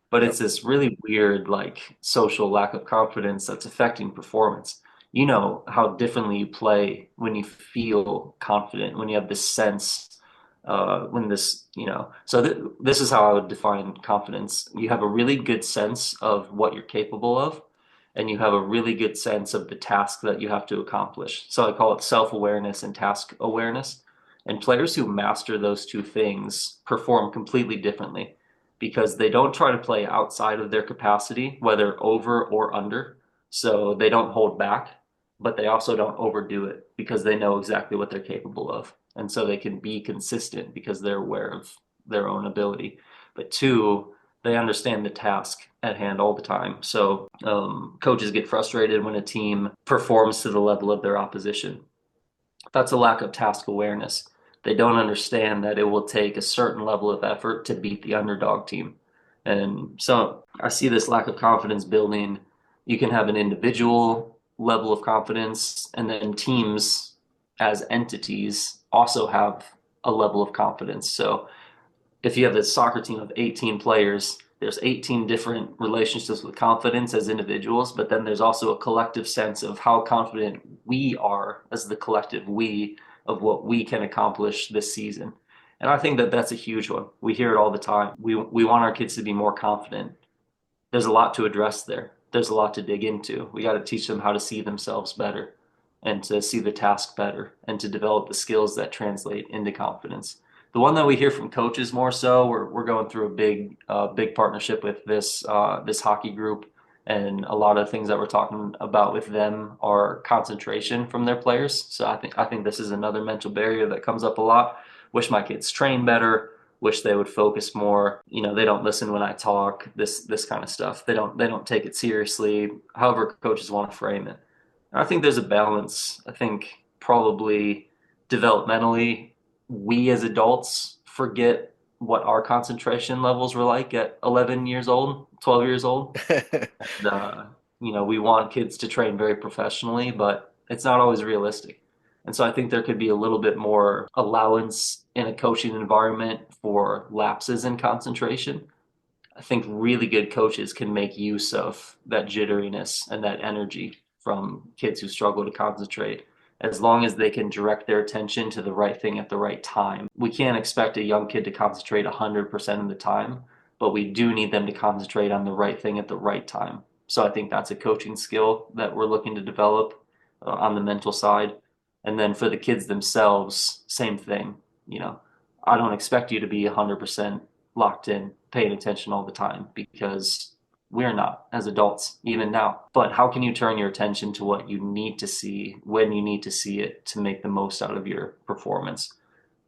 But it's Yep. this really weird, like social lack of confidence that's affecting performance. You know how differently you play when you feel confident, when you have this sense, when this, so this is how I would define confidence. You have a really good sense of what you're capable of, and you have a really good sense of the task that you have to accomplish. So I call it self-awareness and task awareness. And players who master those two things perform completely differently because they don't try to play outside of their capacity, whether over or under. So they don't hold back, but they also don't overdo it because they know exactly what they're capable of. And so they can be consistent because they're aware of their own ability. But two, they understand the task at hand all the time. So coaches get frustrated when a team performs to the level of their opposition. That's a lack of task awareness. They don't understand that it will take a certain level of effort to beat the underdog team. And so I see this lack of confidence building. You can have an individual level of confidence, and then teams as entities also have a level of confidence. So if you have a soccer team of 18 players, there's 18 different relationships with confidence as individuals, but then there's also a collective sense of how confident we are as the collective we of what we can accomplish this season. And I think that that's a huge one. We hear it all the time. We want our kids to be more confident. There's a lot to address there. There's a lot to dig into. We got to teach them how to see themselves better and to see the task better and to develop the skills that translate into confidence. The one that we hear from coaches more so, we're going through a big partnership with this hockey group, and a lot of things that we're talking about with them are concentration from their players. So I think this is another mental barrier that comes up a lot. Wish my kids train better, wish they would focus more. They don't listen when I talk, this kind of stuff. They don't take it seriously, however coaches want to frame it. I think there's a balance. I think probably developmentally, we as adults forget what our concentration levels were like at 11 years old, 12 years old. And, we want kids to train very professionally, but it's not always realistic. And so I think there could be a little bit more allowance in a coaching environment for lapses in concentration. I think really good coaches can make use of that jitteriness and that energy from kids who struggle to concentrate as long as they can direct their attention to the right thing at the right time. We can't expect a young kid to concentrate 100% of the time, but we do need them to concentrate on the right thing at the right time. So I think that's a coaching skill that we're looking to develop on the mental side. And then for the kids themselves, same thing. You know, I don't expect you to be 100% locked in, paying attention all the time because we're not as adults, even now. But how can you turn your attention to what you need to see when you need to see it to make the most out of your performance?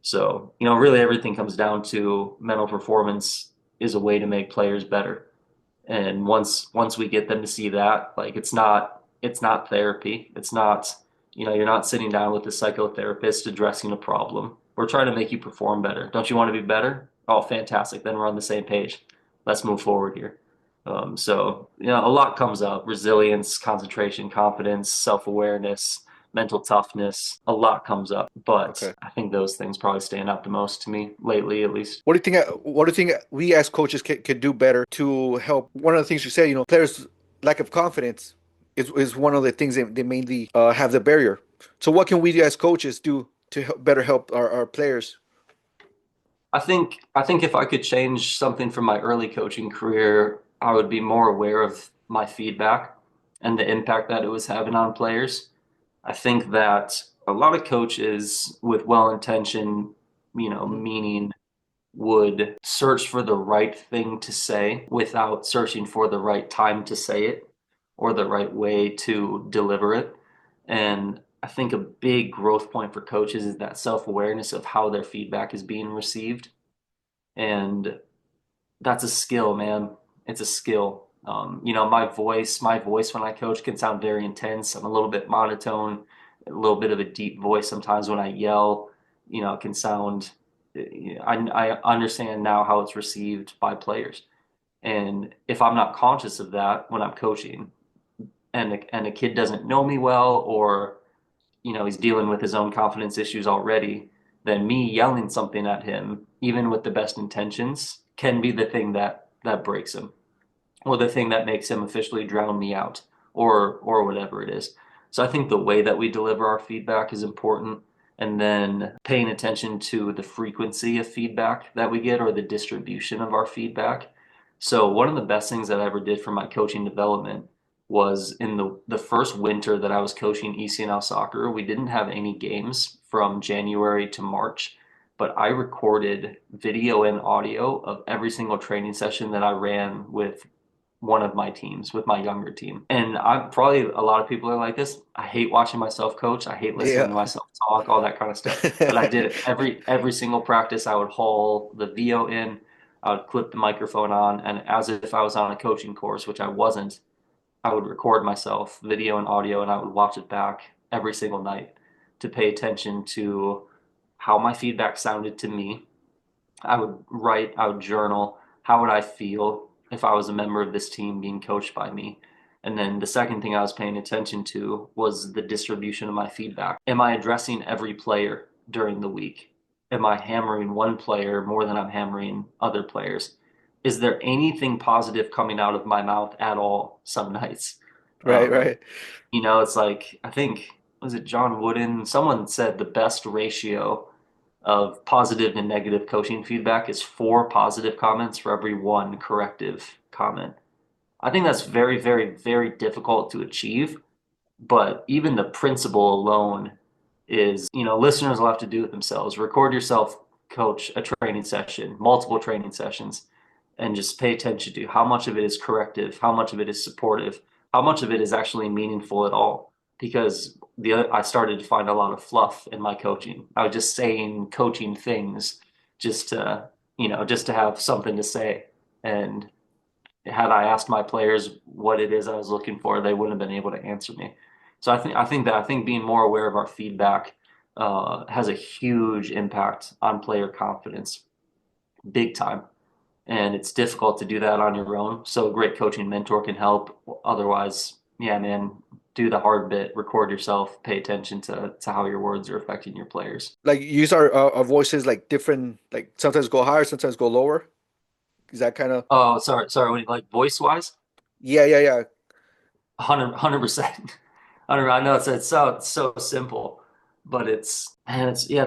So, really everything comes down to mental performance is a way to make players better. And once we get them to see that, like it's not therapy. It's not, you're not sitting down with a psychotherapist addressing a problem. We're trying to make you perform better. Don't you want to be better? Oh, fantastic. Then we're on the same page. Let's move forward here. So, a lot comes up: resilience, concentration, confidence, self-awareness, mental toughness. A lot comes up, but Okay. I think those things probably stand out the most to me lately, at least. What do you think? What do you think we as coaches can do better to help? One of the things you said, players' lack of confidence is one of the things they mainly have the barrier. So, what can we as coaches do to better help our players? I think if I could change something from my early coaching career, I would be more aware of my feedback and the impact that it was having on players. I think that a lot of coaches with well-intentioned, Mhm. meaning would search for the right thing to say without searching for the right time to say it or the right way to deliver it. And I think a big growth point for coaches is that self-awareness of how their feedback is being received. And that's a skill, man. It's a skill. My voice when I coach can sound very intense. I'm a little bit monotone, a little bit of a deep voice sometimes when I yell. It can sound. I understand now how it's received by players, and if I'm not conscious of that when I'm coaching, and a kid doesn't know me well, or he's dealing with his own confidence issues already, then me yelling something at him, even with the best intentions, can be the thing that breaks him, or the thing that makes him officially drown me out, or whatever it is. So I think the way that we deliver our feedback is important, and then paying attention to the frequency of feedback that we get or the distribution of our feedback. So one of the best things that I ever did for my coaching development was in the first winter that I was coaching ECNL soccer. We didn't have any games from January to March, but I recorded video and audio of every single training session that I ran with one of my teams, with my younger team. And I'm probably, a lot of people are like this. I hate watching myself coach. I hate listening to Yeah. myself talk, all that kind of stuff. But I did it every single practice. I would haul the VO in, I would clip the microphone on, and as if I was on a coaching course, which I wasn't, I would record myself, video and audio, and I would watch it back every single night to pay attention to how my feedback sounded to me. I would write, I would journal, how would I feel if I was a member of this team being coached by me? And then the second thing I was paying attention to was the distribution of my feedback. Am I addressing every player during the week? Am I hammering one player more than I'm hammering other players? Is there anything positive coming out of my mouth at all some nights? Right, Um, right. it's like, I think, was it John Wooden? Someone said the best ratio of positive and negative coaching feedback is 4 positive comments for every 1 corrective comment. I think that's very, very, very difficult to achieve, but even the principle alone is, listeners will have to do it themselves. Record yourself coach a training session, multiple training sessions, and just pay attention to how much of it is corrective, how much of it is supportive, how much of it is actually meaningful at all. Because I started to find a lot of fluff in my coaching. I was just saying coaching things just to, just to have something to say. And had I asked my players what it is I was looking for, they wouldn't have been able to answer me. So I think being more aware of our feedback has a huge impact on player confidence, big time. And it's difficult to do that on your own. So a great coaching mentor can help. Otherwise, yeah, man, do the hard bit, record yourself, pay attention to how your words are affecting your players. Like use our voices like different, like sometimes go higher, sometimes go lower. Is that kind of? Oh, sorry, like voice wise? Yeah, yeah, yeah. 100%. I know it's so simple, but it's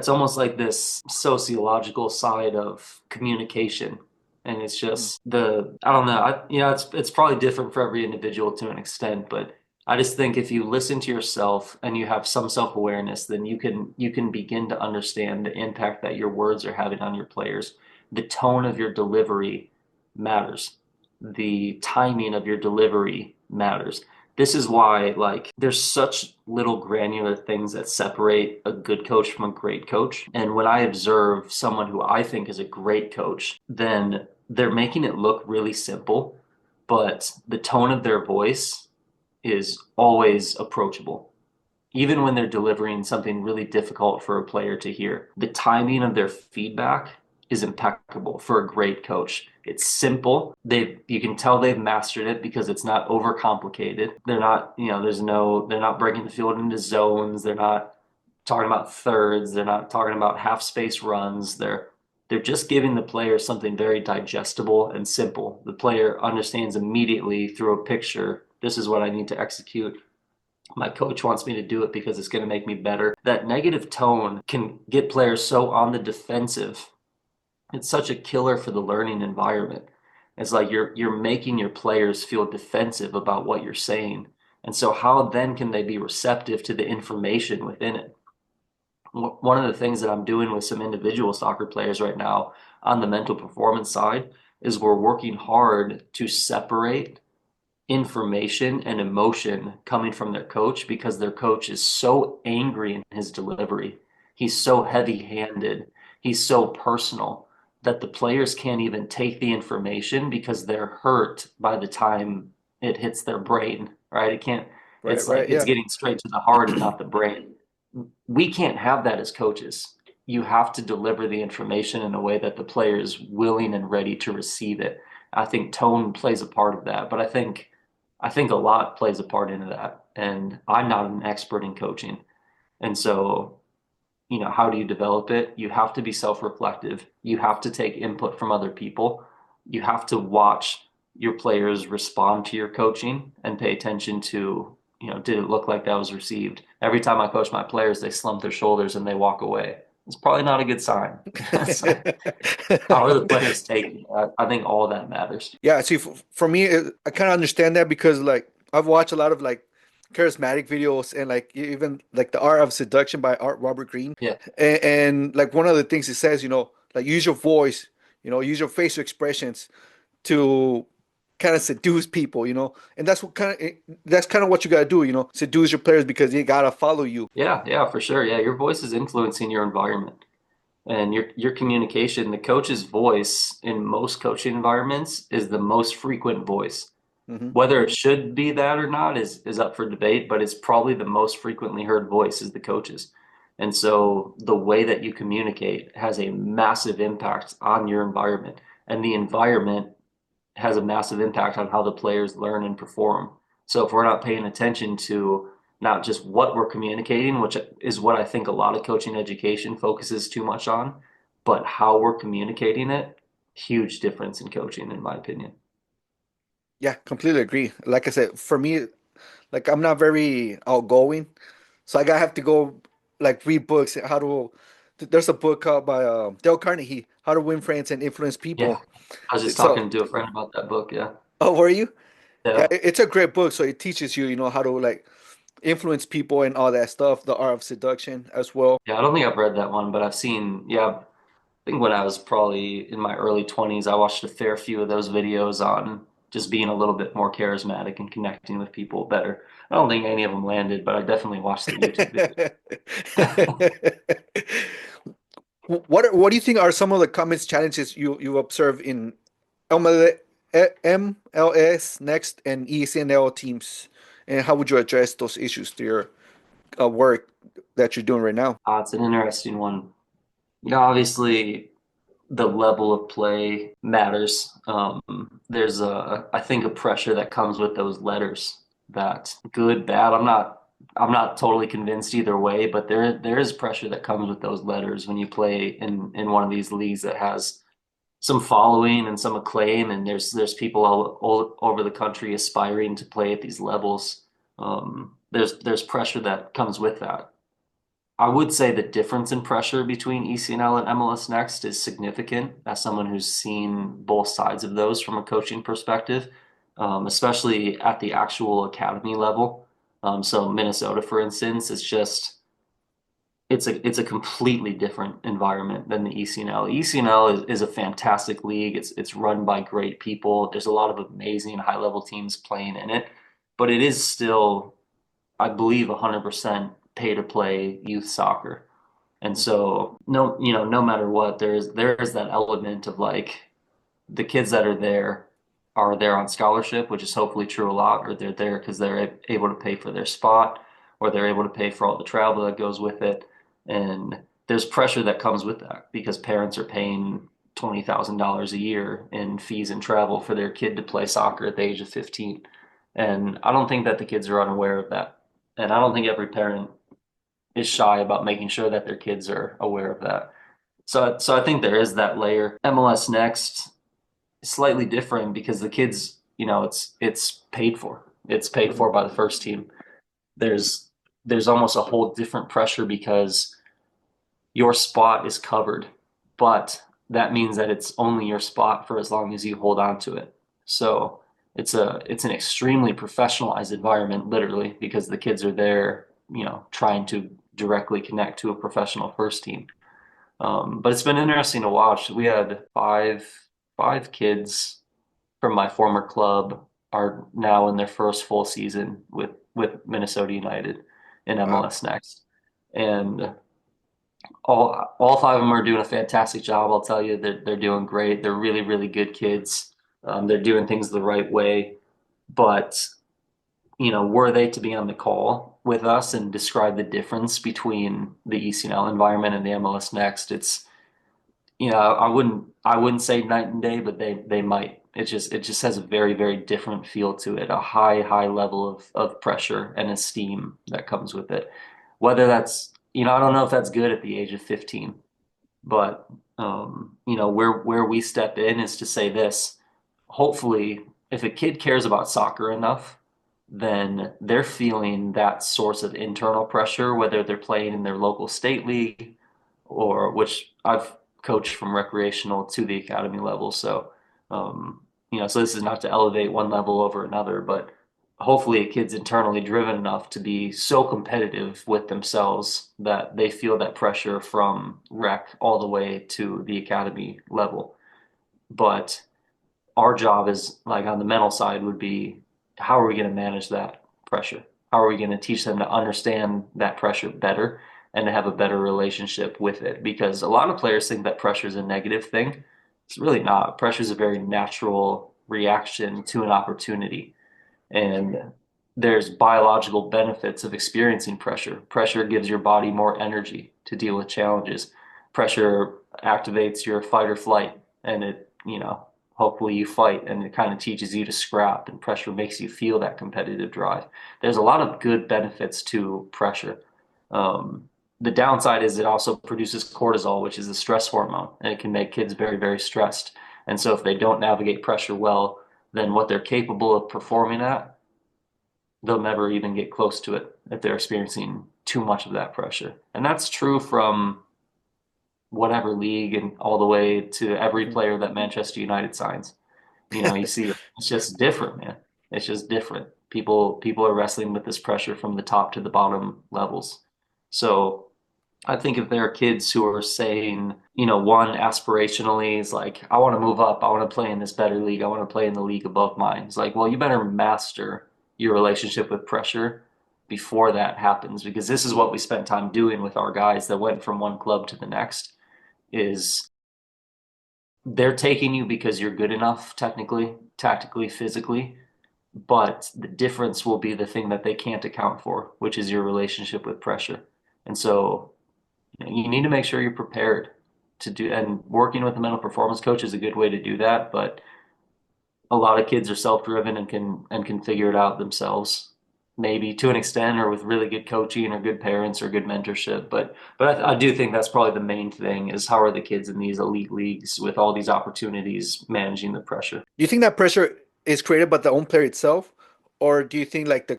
almost like this sociological side of communication. And it's Mm. just I don't know. It's probably different for every individual to an extent, but I just think if you listen to yourself and you have some self-awareness, then you can begin to understand the impact that your words are having on your players. The tone of your delivery matters. The timing of your delivery matters. This is why, like, there's such little granular things that separate a good coach from a great coach. And when I observe someone who I think is a great coach, then they're making it look really simple, but the tone of their voice is always approachable. Even when they're delivering something really difficult for a player to hear, the timing of their feedback is impeccable for a great coach. It's simple. You can tell they've mastered it because it's not overcomplicated. They're not, they're not breaking the field into zones. They're not talking about thirds. They're not talking about half space runs. They're just giving the player something very digestible and simple. The player understands immediately through a picture, this is what I need to execute. My coach wants me to do it because it's going to make me better. That negative tone can get players so on the defensive. It's such a killer for the learning environment. It's like you're making your players feel defensive about what you're saying. And so how then can they be receptive to the information within it? One of the things that I'm doing with some individual soccer players right now on the mental performance side is we're working hard to separate information and emotion coming from their coach because their coach is so angry in his delivery. He's so heavy-handed. He's so personal that the players can't even take the information because they're hurt by the time it hits their brain, right? It can't, Right, it's like right, it's yeah. getting straight to the heart and not the brain. We can't have that as coaches. You have to deliver the information in a way that the player is willing and ready to receive it. I think tone plays a part of that, but I think a lot plays a part into that. And I'm not an expert in coaching. And so, how do you develop it? You have to be self-reflective. You have to take input from other people. You have to watch your players respond to your coaching and pay attention to, did it look like that was received? Every time I coach my players, they slump their shoulders and they walk away. It's probably not a good sign. So how are the players taking it? I think all that matters. Yeah, see, for me, I kind of understand that because like I've watched a lot of like charismatic videos and like even like the Art of Seduction by Art Robert Greene, Yeah. and like one of the things it says, like use your voice, use your facial expressions to kind of seduce people, and that's kind of what you gotta do, seduce your players because they gotta follow you. Yeah, yeah, for sure. Yeah, your voice is influencing your environment and your communication. The coach's voice in most coaching environments is the most frequent voice. Hmm. Whether it should be that or not is up for debate, but it's probably the most frequently heard voice is the coach's. And so the way that you communicate has a massive impact on your environment, and the environment has a massive impact on how the players learn and perform. So if we're not paying attention to not just what we're communicating, which is what I think a lot of coaching education focuses too much on, but how we're communicating it, huge difference in coaching, in my opinion. Yeah, completely agree. Like I said, for me, like I'm not very outgoing, so I gotta have to go like read books. There's a book called by Dale Carnegie, How to Win Friends and Influence Yeah, People. I was just So, talking to a friend about that book. Yeah, oh, were you? Yeah, yeah, it's a great book. So it teaches you, how to like influence people and all that stuff, the art of seduction as well. yeah. I don't think I've read that one, but I've seen. Yeah, I think when I was probably in my early 20s, I watched a fair few of those videos on just being a little bit more charismatic and connecting with people better. I don't think any of them landed, but I definitely watched the YouTube videos. What do you think are some of the common challenges you observe in MLS Next and ECNL teams, and how would you address those issues to your work that you're doing right now? It's an interesting one. Obviously, the level of play matters. There's I think, a pressure that comes with those letters. That good, bad. I'm not totally convinced either way, but there is pressure that comes with those letters when you play in one of these leagues that has some following and some acclaim, and there's people all over the country aspiring to play at these levels. There's pressure that comes with that. I would say the difference in pressure between ECNL and MLS Next is significant as someone who's seen both sides of those from a coaching perspective, especially at the actual academy level. So Minnesota, for instance, it's a completely different environment than the ECNL. ECNL is a fantastic league. It's run by great people. There's a lot of amazing high level teams playing in it. but it is still, I believe, 100% pay to play youth soccer. And so no, no matter what, there is that element of like the kids that are there on scholarship, which is hopefully true a lot, or they're there because they're able to pay for their spot, or they're able to pay for all the travel that goes with it. And there's pressure that comes with that because parents are paying $20,000 a year in fees and travel for their kid to play soccer at the age of 15. And I don't think that the kids are unaware of that. And I don't think every parent is shy about making sure that their kids are aware of that. So I think there is that layer. MLS Next slightly different because the kids, it's paid for. It's paid for by the first team. There's there's almost a whole different pressure because your spot is covered, but that means that it's only your spot for as long as you hold on to it. So it's an extremely professionalized environment, literally, because the kids are there, trying to directly connect to a professional first team. But it's been interesting to watch. We had five kids from my former club are now in their first full season with Minnesota United in Wow. MLS Next, and all five of them are doing a fantastic job. I'll tell you, they're doing great. They're really really good kids. They're doing things the right way, but were they to be on the call with us and describe the difference between the ECNL environment and the MLS Next, I wouldn't say night and day, but they might. It just has a very, very different feel to it, a high level of pressure and esteem that comes with it. Whether that's, I don't know if that's good at the age of 15, but where we step in is to say this. Hopefully, if a kid cares about soccer enough, then they're feeling that source of internal pressure, whether they're playing in their local state league or which I've coached from recreational to the academy level. So this is not to elevate one level over another, but hopefully a kid's internally driven enough to be so competitive with themselves that they feel that pressure from rec all the way to the academy level. But our job is like on the mental side would be how are we going to manage that pressure? How are we going to teach them to understand that pressure better and to have a better relationship with it? Because a lot of players think that pressure is a negative thing. It's really not. Pressure is a very natural reaction to an opportunity. And there's biological benefits of experiencing pressure. Pressure gives your body more energy to deal with challenges. Pressure activates your fight or flight, and hopefully you fight, and it kind of teaches you to scrap, and pressure makes you feel that competitive drive. There's a lot of good benefits to pressure. The downside is it also produces cortisol, which is a stress hormone, and it can make kids very, very stressed. And so if they don't navigate pressure well, then what they're capable of performing at, they'll never even get close to it if they're experiencing too much of that pressure. And that's true from whatever league and all the way to every player that Manchester United signs. You see it's just different, man. It's just different. People are wrestling with this pressure from the top to the bottom levels. So I think if there are kids who are saying, one aspirationally is like, I want to move up, I want to play in this better league, I want to play in the league above mine. It's like, well, you better master your relationship with pressure before that happens, because this is what we spent time doing with our guys that went from one club to the next, is they're taking you because you're good enough technically, tactically, physically, but the difference will be the thing that they can't account for, which is your relationship with pressure. And so you need to make sure you're prepared to do, and working with a mental performance coach is a good way to do that, but a lot of kids are self-driven and can figure it out themselves, maybe to an extent, or with really good coaching or good parents or good mentorship. But I do think that's probably the main thing is how are the kids in these elite leagues with all these opportunities managing the pressure. Do you think that pressure is created by the own player itself, or do you think like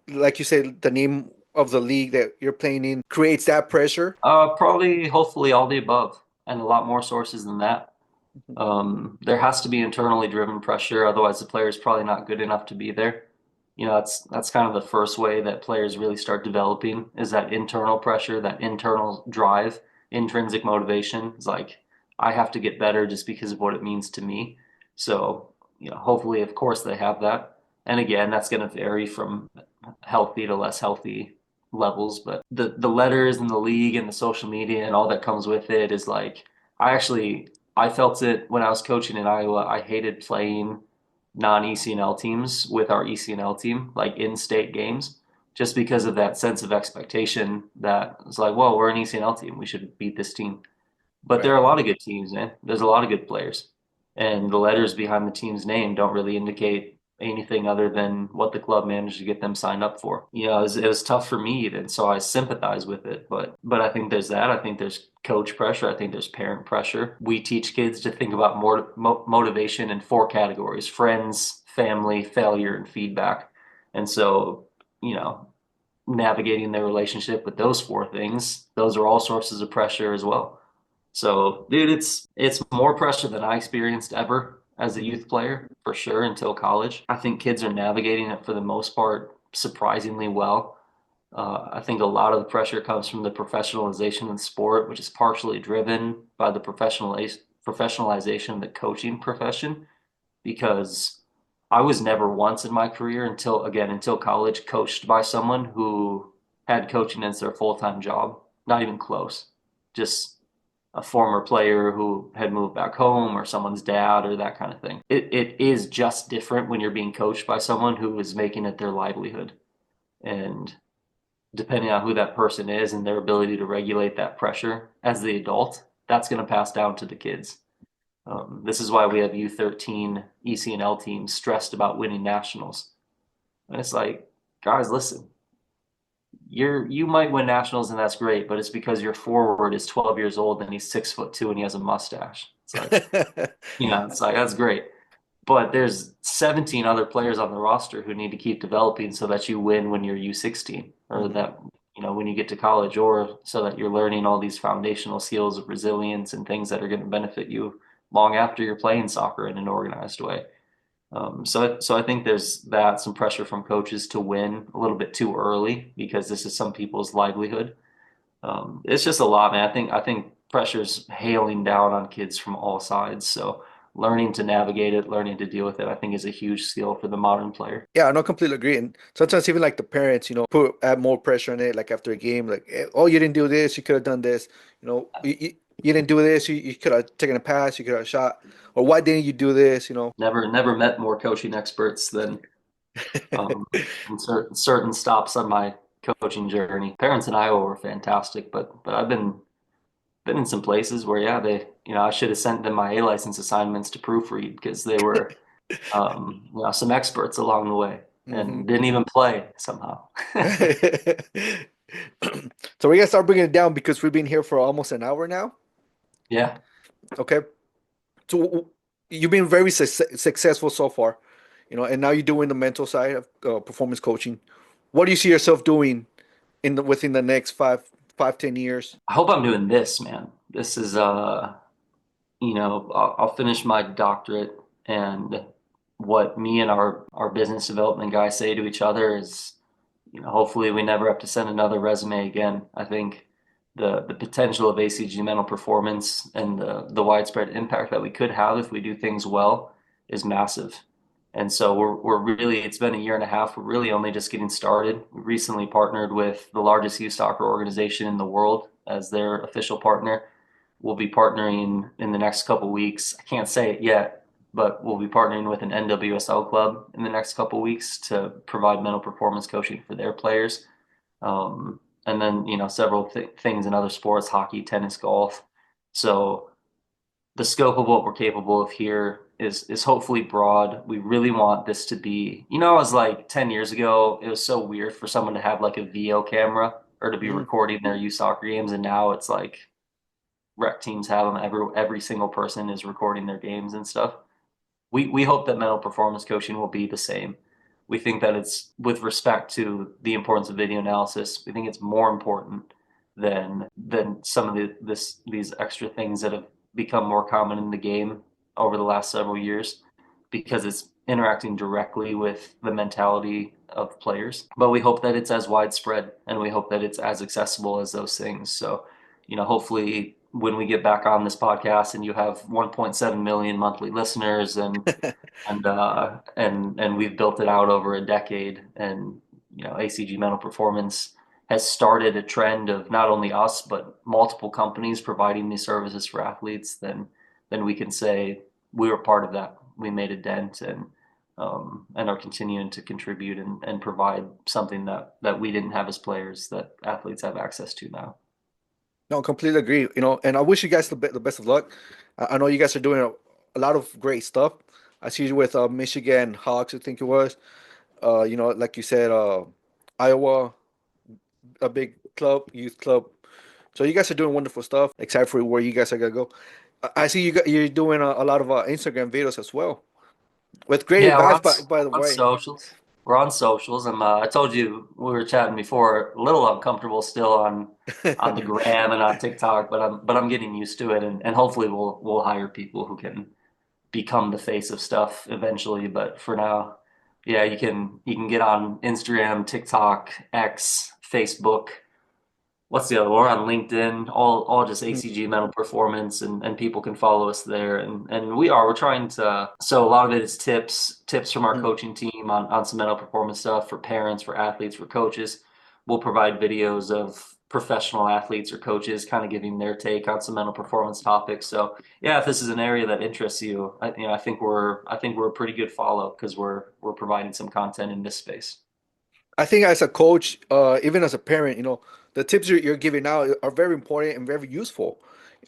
like you said, the name of the league that you're playing in creates that pressure? Probably, hopefully, all the above, and a lot more sources than that. There has to be internally driven pressure, otherwise the player is probably not good enough to be there. That's kind of the first way that players really start developing is that internal pressure, that internal drive, intrinsic motivation. It's like I have to get better just because of what it means to me. So, hopefully, of course, they have that. And again, that's going to vary from healthy to less healthy levels. But the letters and the league and the social media and all that comes with it is like, I felt it when I was coaching in Iowa. I hated playing non-ECNL teams with our ECNL team, like in-state games, just because of that sense of expectation that it's like, well, we're an ECNL team. We should beat this team. But there Right. are a lot of good teams, man. There's a lot of good players. And the letters behind the team's name don't really indicate anything other than what the club managed to get them signed up for. It was tough for me even, so I sympathize with it. But I think there's that. I think there's coach pressure. I think there's parent pressure. We teach kids to think about more motivation in four categories: friends, family, failure, and feedback. And so, you know, navigating their relationship with those four things, those are all sources of pressure as well. So, dude, it's more pressure than I experienced ever as a Mhm. youth player, for sure, until college. I think kids are navigating it for the most part surprisingly well. I think a lot of the pressure comes from the professionalization of the sport, which is partially driven by the professionalization of the coaching profession, because I was never once in my career until college coached by someone who had coaching as their full-time job. Not even close. Just a former player who had moved back home or someone's dad or that kind of thing. It is just different when you're being coached by someone who is making it their livelihood. And depending on who that person is and their ability to regulate that pressure as the adult, that's going to pass down to the kids. This is why we have U13 ECNL teams stressed about winning nationals. And it's like, guys, listen, you might win nationals and that's great, but it's because your forward is 12 years old and he's 6'2" and he has a mustache. It's like, it's like that's great. But there's 17 other players on the roster who need to keep developing so that you win when you're U16 or Mhm. that when you get to college, or so that you're learning all these foundational skills of resilience and things that are going to benefit you long after you're playing soccer in an organized way. So I think there's some pressure from coaches to win a little bit too early because this is some people's livelihood. It's just a lot, man. I think pressure's hailing down on kids from all sides. So learning to navigate it, learning to deal with it, I think is a huge skill for the modern player. Yeah, I no, completely agree. And sometimes even like the parents, add more pressure on it, like after a game, like, oh, you didn't do this, you could have done this. You didn't do this, you could have taken a pass, you could have shot, or why didn't you do this? Never met more coaching experts than in certain stops on my coaching journey. Parents in Iowa were fantastic, but I've been in some places where, yeah, I should have sent them my A license assignments to proofread because they were some experts along the way Hmm. and didn't even play somehow. So we gotta start bringing it down because we've been here for almost an hour now. Yeah. Okay, so you've been very successful so far, and now you're doing the mental side of performance coaching. What do you see yourself doing within the next 10 years? I hope I'm doing this, man. This is I'll finish my doctorate, and what me and our business development guys say to each other is, hopefully we never have to send another resume again. I think the potential of ACG Mental Performance and the widespread impact that we could have if we do things well is massive. And so we're really, it's been a year and a half. We're really only just getting started. We recently partnered with the largest youth soccer organization in the world as their official partner. We'll be partnering in the next couple weeks. I can't say it yet, but we'll be partnering with an NWSL club in the next couple weeks to provide mental performance coaching for their players. And then, several things in other sports, hockey, tennis, golf. So the scope of what we're capable of here is hopefully broad. We really want this to be, it was like 10 years ago, it was so weird for someone to have like a VO camera or to be Mm, recording their youth soccer games, and now it's like rec teams have them. Every single person is recording their games and stuff. We hope that mental performance coaching will be the same. We think that it's, with respect to the importance of video analysis, we think it's more important than some of these extra things that have become more common in the game over the last several years, because it's interacting directly with the mentality of players. But we hope that it's as widespread and we hope that it's as accessible as those things. So, hopefully when we get back on this podcast and you have 1.7 million monthly listeners and we've built it out over a decade. And ACG Mental Performance has started a trend of not only us but multiple companies providing these services for athletes. Then we can say we were part of that. We made a dent and are continuing to contribute and provide something that we didn't have as players that athletes have access to now. No, completely agree. And I wish you guys the best of luck. I know you guys are doing a lot of great stuff. I see you with Michigan Hawks, I think it was. Like you said, Iowa, a big club, youth club. So you guys are doing wonderful stuff. Excited for where you guys are gonna go. I see you're doing a lot of Instagram videos as well, with great Yeah, advice. By the on way. socials. We're on socials. I told you we were chatting before, a little uncomfortable still on the gram and on TikTok, but I'm getting used to it, and hopefully we'll hire people who can become the face of stuff eventually. But for now, yeah, you can get on Instagram, TikTok, X, Facebook. What's the other one? We're on LinkedIn, all just ACG Mental Performance, and people can follow us there. And we're trying to, so a lot of it is tips from our coaching team on some mental performance stuff for parents, for athletes, for coaches. We'll provide videos of professional athletes or coaches kind of giving their take on some mental performance topics. So yeah, if this is an area that interests you, I think we're a pretty good follow because we're providing some content in this space. I think as a coach, even as a parent, the tips you're giving now are very important and very useful.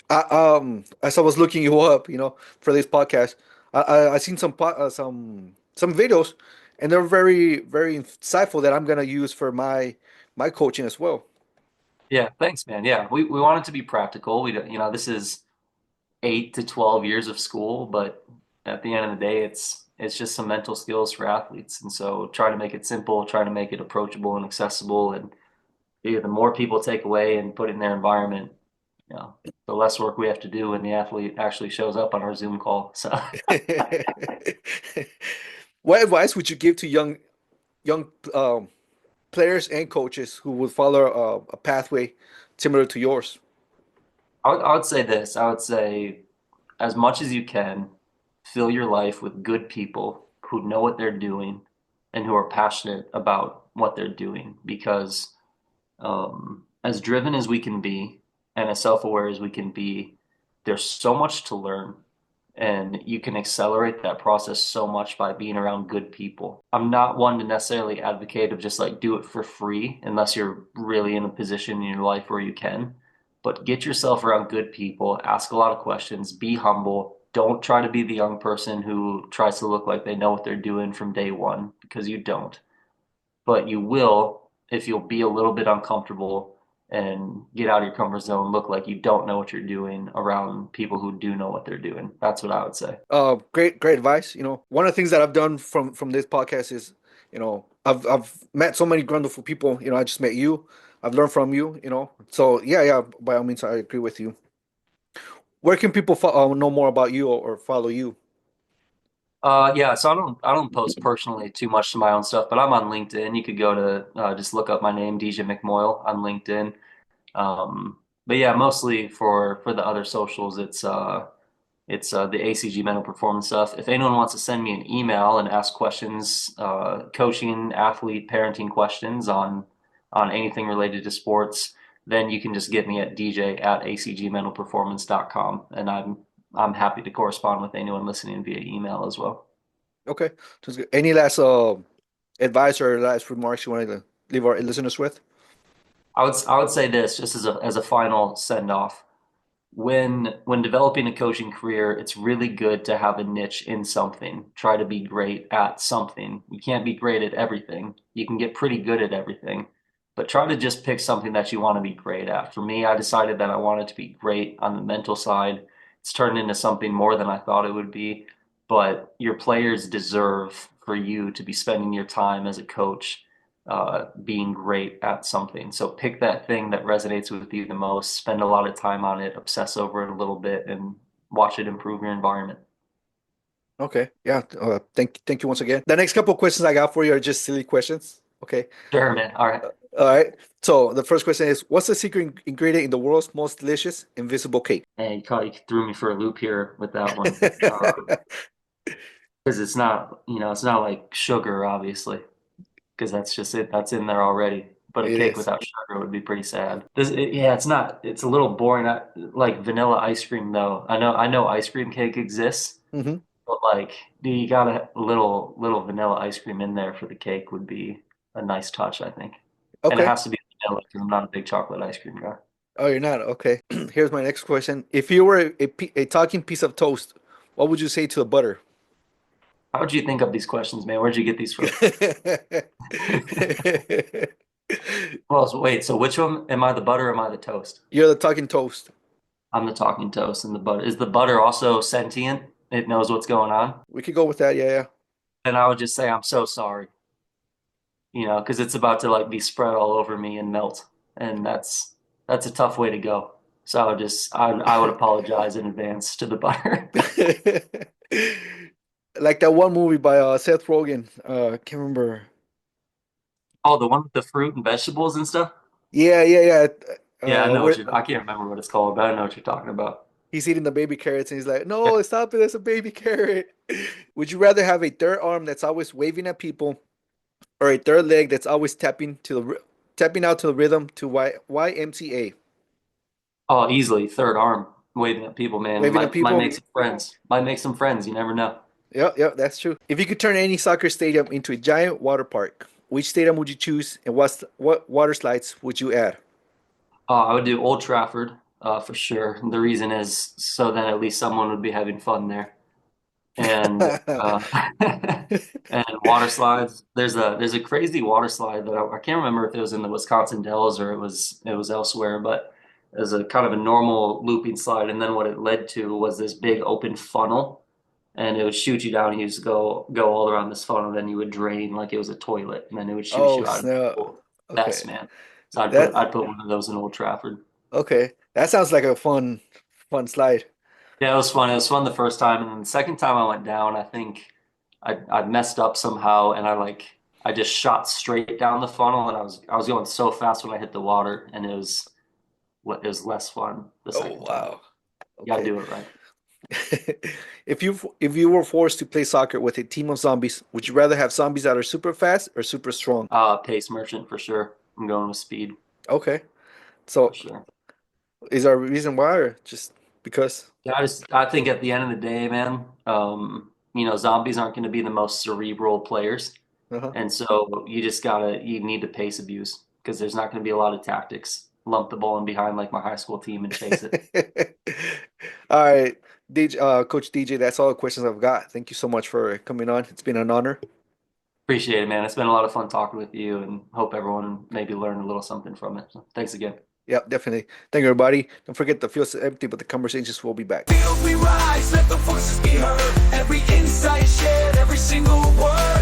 As I was looking you up, for this podcast, I seen some videos, and they're very very insightful that I'm gonna use for my coaching as well. Yeah, thanks, man. Yeah, we want it to be practical. We don't, this is 8 to 12 years of school, but at the end of the day, it's just some mental skills for athletes. And so try to make it simple, try to make it approachable and accessible. And the more people take away and put in their environment, the less work we have to do when the athlete actually shows up on our Zoom call. So What advice would you give to young players and coaches who would follow a pathway similar to yours? I would say this. I would say as much as you can, fill your life with good people who know what they're doing and who are passionate about what they're doing. Because as driven as we can be and as self-aware as we can be, there's so much to learn. And you can accelerate that process so much by being around good people. I'm not one to necessarily advocate of just like do it for free unless you're really in a position in your life where you can. But get yourself around good people, ask a lot of questions, be humble. Don't try to be the young person who tries to look like they know what they're doing from day one because you don't. But you will if you'll be a little bit uncomfortable and get out of your comfort zone, look like you don't know what you're doing around people who do know what they're doing. That's what I would say. Great advice. One of the things that I've done from this podcast is, I've met so many wonderful people. I just met you. I've learned from you. So yeah, by all means, I agree with you. Where can people know more about you or follow you? Yeah, so I don't post personally too much to my own stuff, but I'm on LinkedIn. You could go to just look up my name, DJ McMoil, on LinkedIn. But yeah, mostly for the other socials, it's the ACG Mental Performance stuff. If anyone wants to send me an email and ask questions, coaching, athlete, parenting questions on anything related to sports, then you can just get me at DJ at acgmentalperformance.com, and I'm happy to correspond with anyone listening via email as well. Okay. Sounds good. Any last advice or last remarks you wanted to leave our listeners with? I would say this just as a final send off. When developing a coaching career, it's really good to have a niche in something. Try to be great at something. You can't be great at everything. You can get pretty good at everything, but try to just pick something that you want to be great at. For me, I decided that I wanted to be great on the mental side. It's turned into something more than I thought it would be, but your players deserve for you to be spending your time as a coach being great at something. So pick that thing that resonates with you the most, spend a lot of time on it, obsess over it a little bit, and watch it improve your environment. Okay. Yeah. Thank you once again. The next couple of questions I got for you are just silly questions. Okay. Sure, man. All right. All right. So the first question is, what's the secret ingredient in the world's most delicious invisible cake? And you threw me for a loop here with that one. Because it's not like sugar, obviously, because that's just it. That's in there already. But a It cake is. without sugar would be pretty sad. Yeah, it's not. It's a little boring. Like vanilla ice cream, though. I know ice cream cake exists, Hmm. but like you got a little vanilla ice cream in there for the cake would be a nice touch, I think. And it Okay. has to be vanilla because I'm not a big chocolate ice cream guy. Oh, you're not. Okay. Here's my next question. If you were a talking piece of toast, what would you say to the butter? How would you think of these questions, man? Where'd you get these from? Well, wait, so which one? Am I the butter or am I the toast? You're the talking toast. I'm the talking toast and the butter. Is the butter also sentient? It knows what's going on? We could go with that. Yeah, yeah. And I would just say, I'm so sorry, because it's about to like be spread all over me and melt. And that's a tough way to go. So I would apologize in advance to the butter. Like that one movie by Seth Rogen. Can't remember. Oh, the one with the fruit and vegetables and stuff? Yeah, yeah, yeah. Yeah, I know Where I can't remember what it's called, but I know what you're talking about. he's eating the baby carrots and he's like, Yeah. "No, stop it! It's a baby carrot." Would you rather have a third arm that's always waving at people, or a third leg that's always tapping out to the rhythm to YMCA? Oh, easily third arm waving at people, man. Waving at Might people? make some friends. Might make some friends. You never know. Yep, yep, that's true. If you could turn any soccer stadium into a giant water park, which stadium would you choose, and what water slides would you add? I would do Old Trafford, for sure. The reason is so then at least someone would be having fun there. And and water slides. There's a crazy water slide that I can't remember if it was in the Wisconsin Dells or it was elsewhere, but it was a kind of a normal looping slide, and then what it led to was this big open funnel, and it would shoot you down. And you just go all around this funnel, then you would drain like it was a toilet, and then it would shoot Oh, you out into the snap. pool. Okay. Best, man. So I'd That put I'd put one of those in Old Trafford. okay. That sounds like a fun slide. Yeah, it was fun. It was fun the first time, and then the second time I went down, I think I messed up somehow, and I just shot straight down the funnel, and I was going so fast when I hit the water, and it was less fun the Oh, second time. wow. You got to Okay. do it right. If you were forced to play soccer with a team of zombies, would you rather have zombies that are super fast or super strong? Pace merchant for sure. I'm going with speed Okay. for So sure. is there a reason why or just because? Yeah, I think at the end of the day, man, zombies aren't going to be the most cerebral players, Uh-huh. and so you need to pace abuse because there's not going to be a lot of tactics. Lump the ball in behind like my high school team and chase it. All right, Coach DJ, that's all the questions I've got. Thank you so much for coming on. It's been an honor. Appreciate it, man. It's been a lot of fun talking with you, and hope everyone maybe learned a little something from it. So thanks again. Yep, definitely. Thank you, everybody. Don't forget the field's empty, but the conversations will be back. Field we rise, let the voices be heard. Every insight shared, every single word.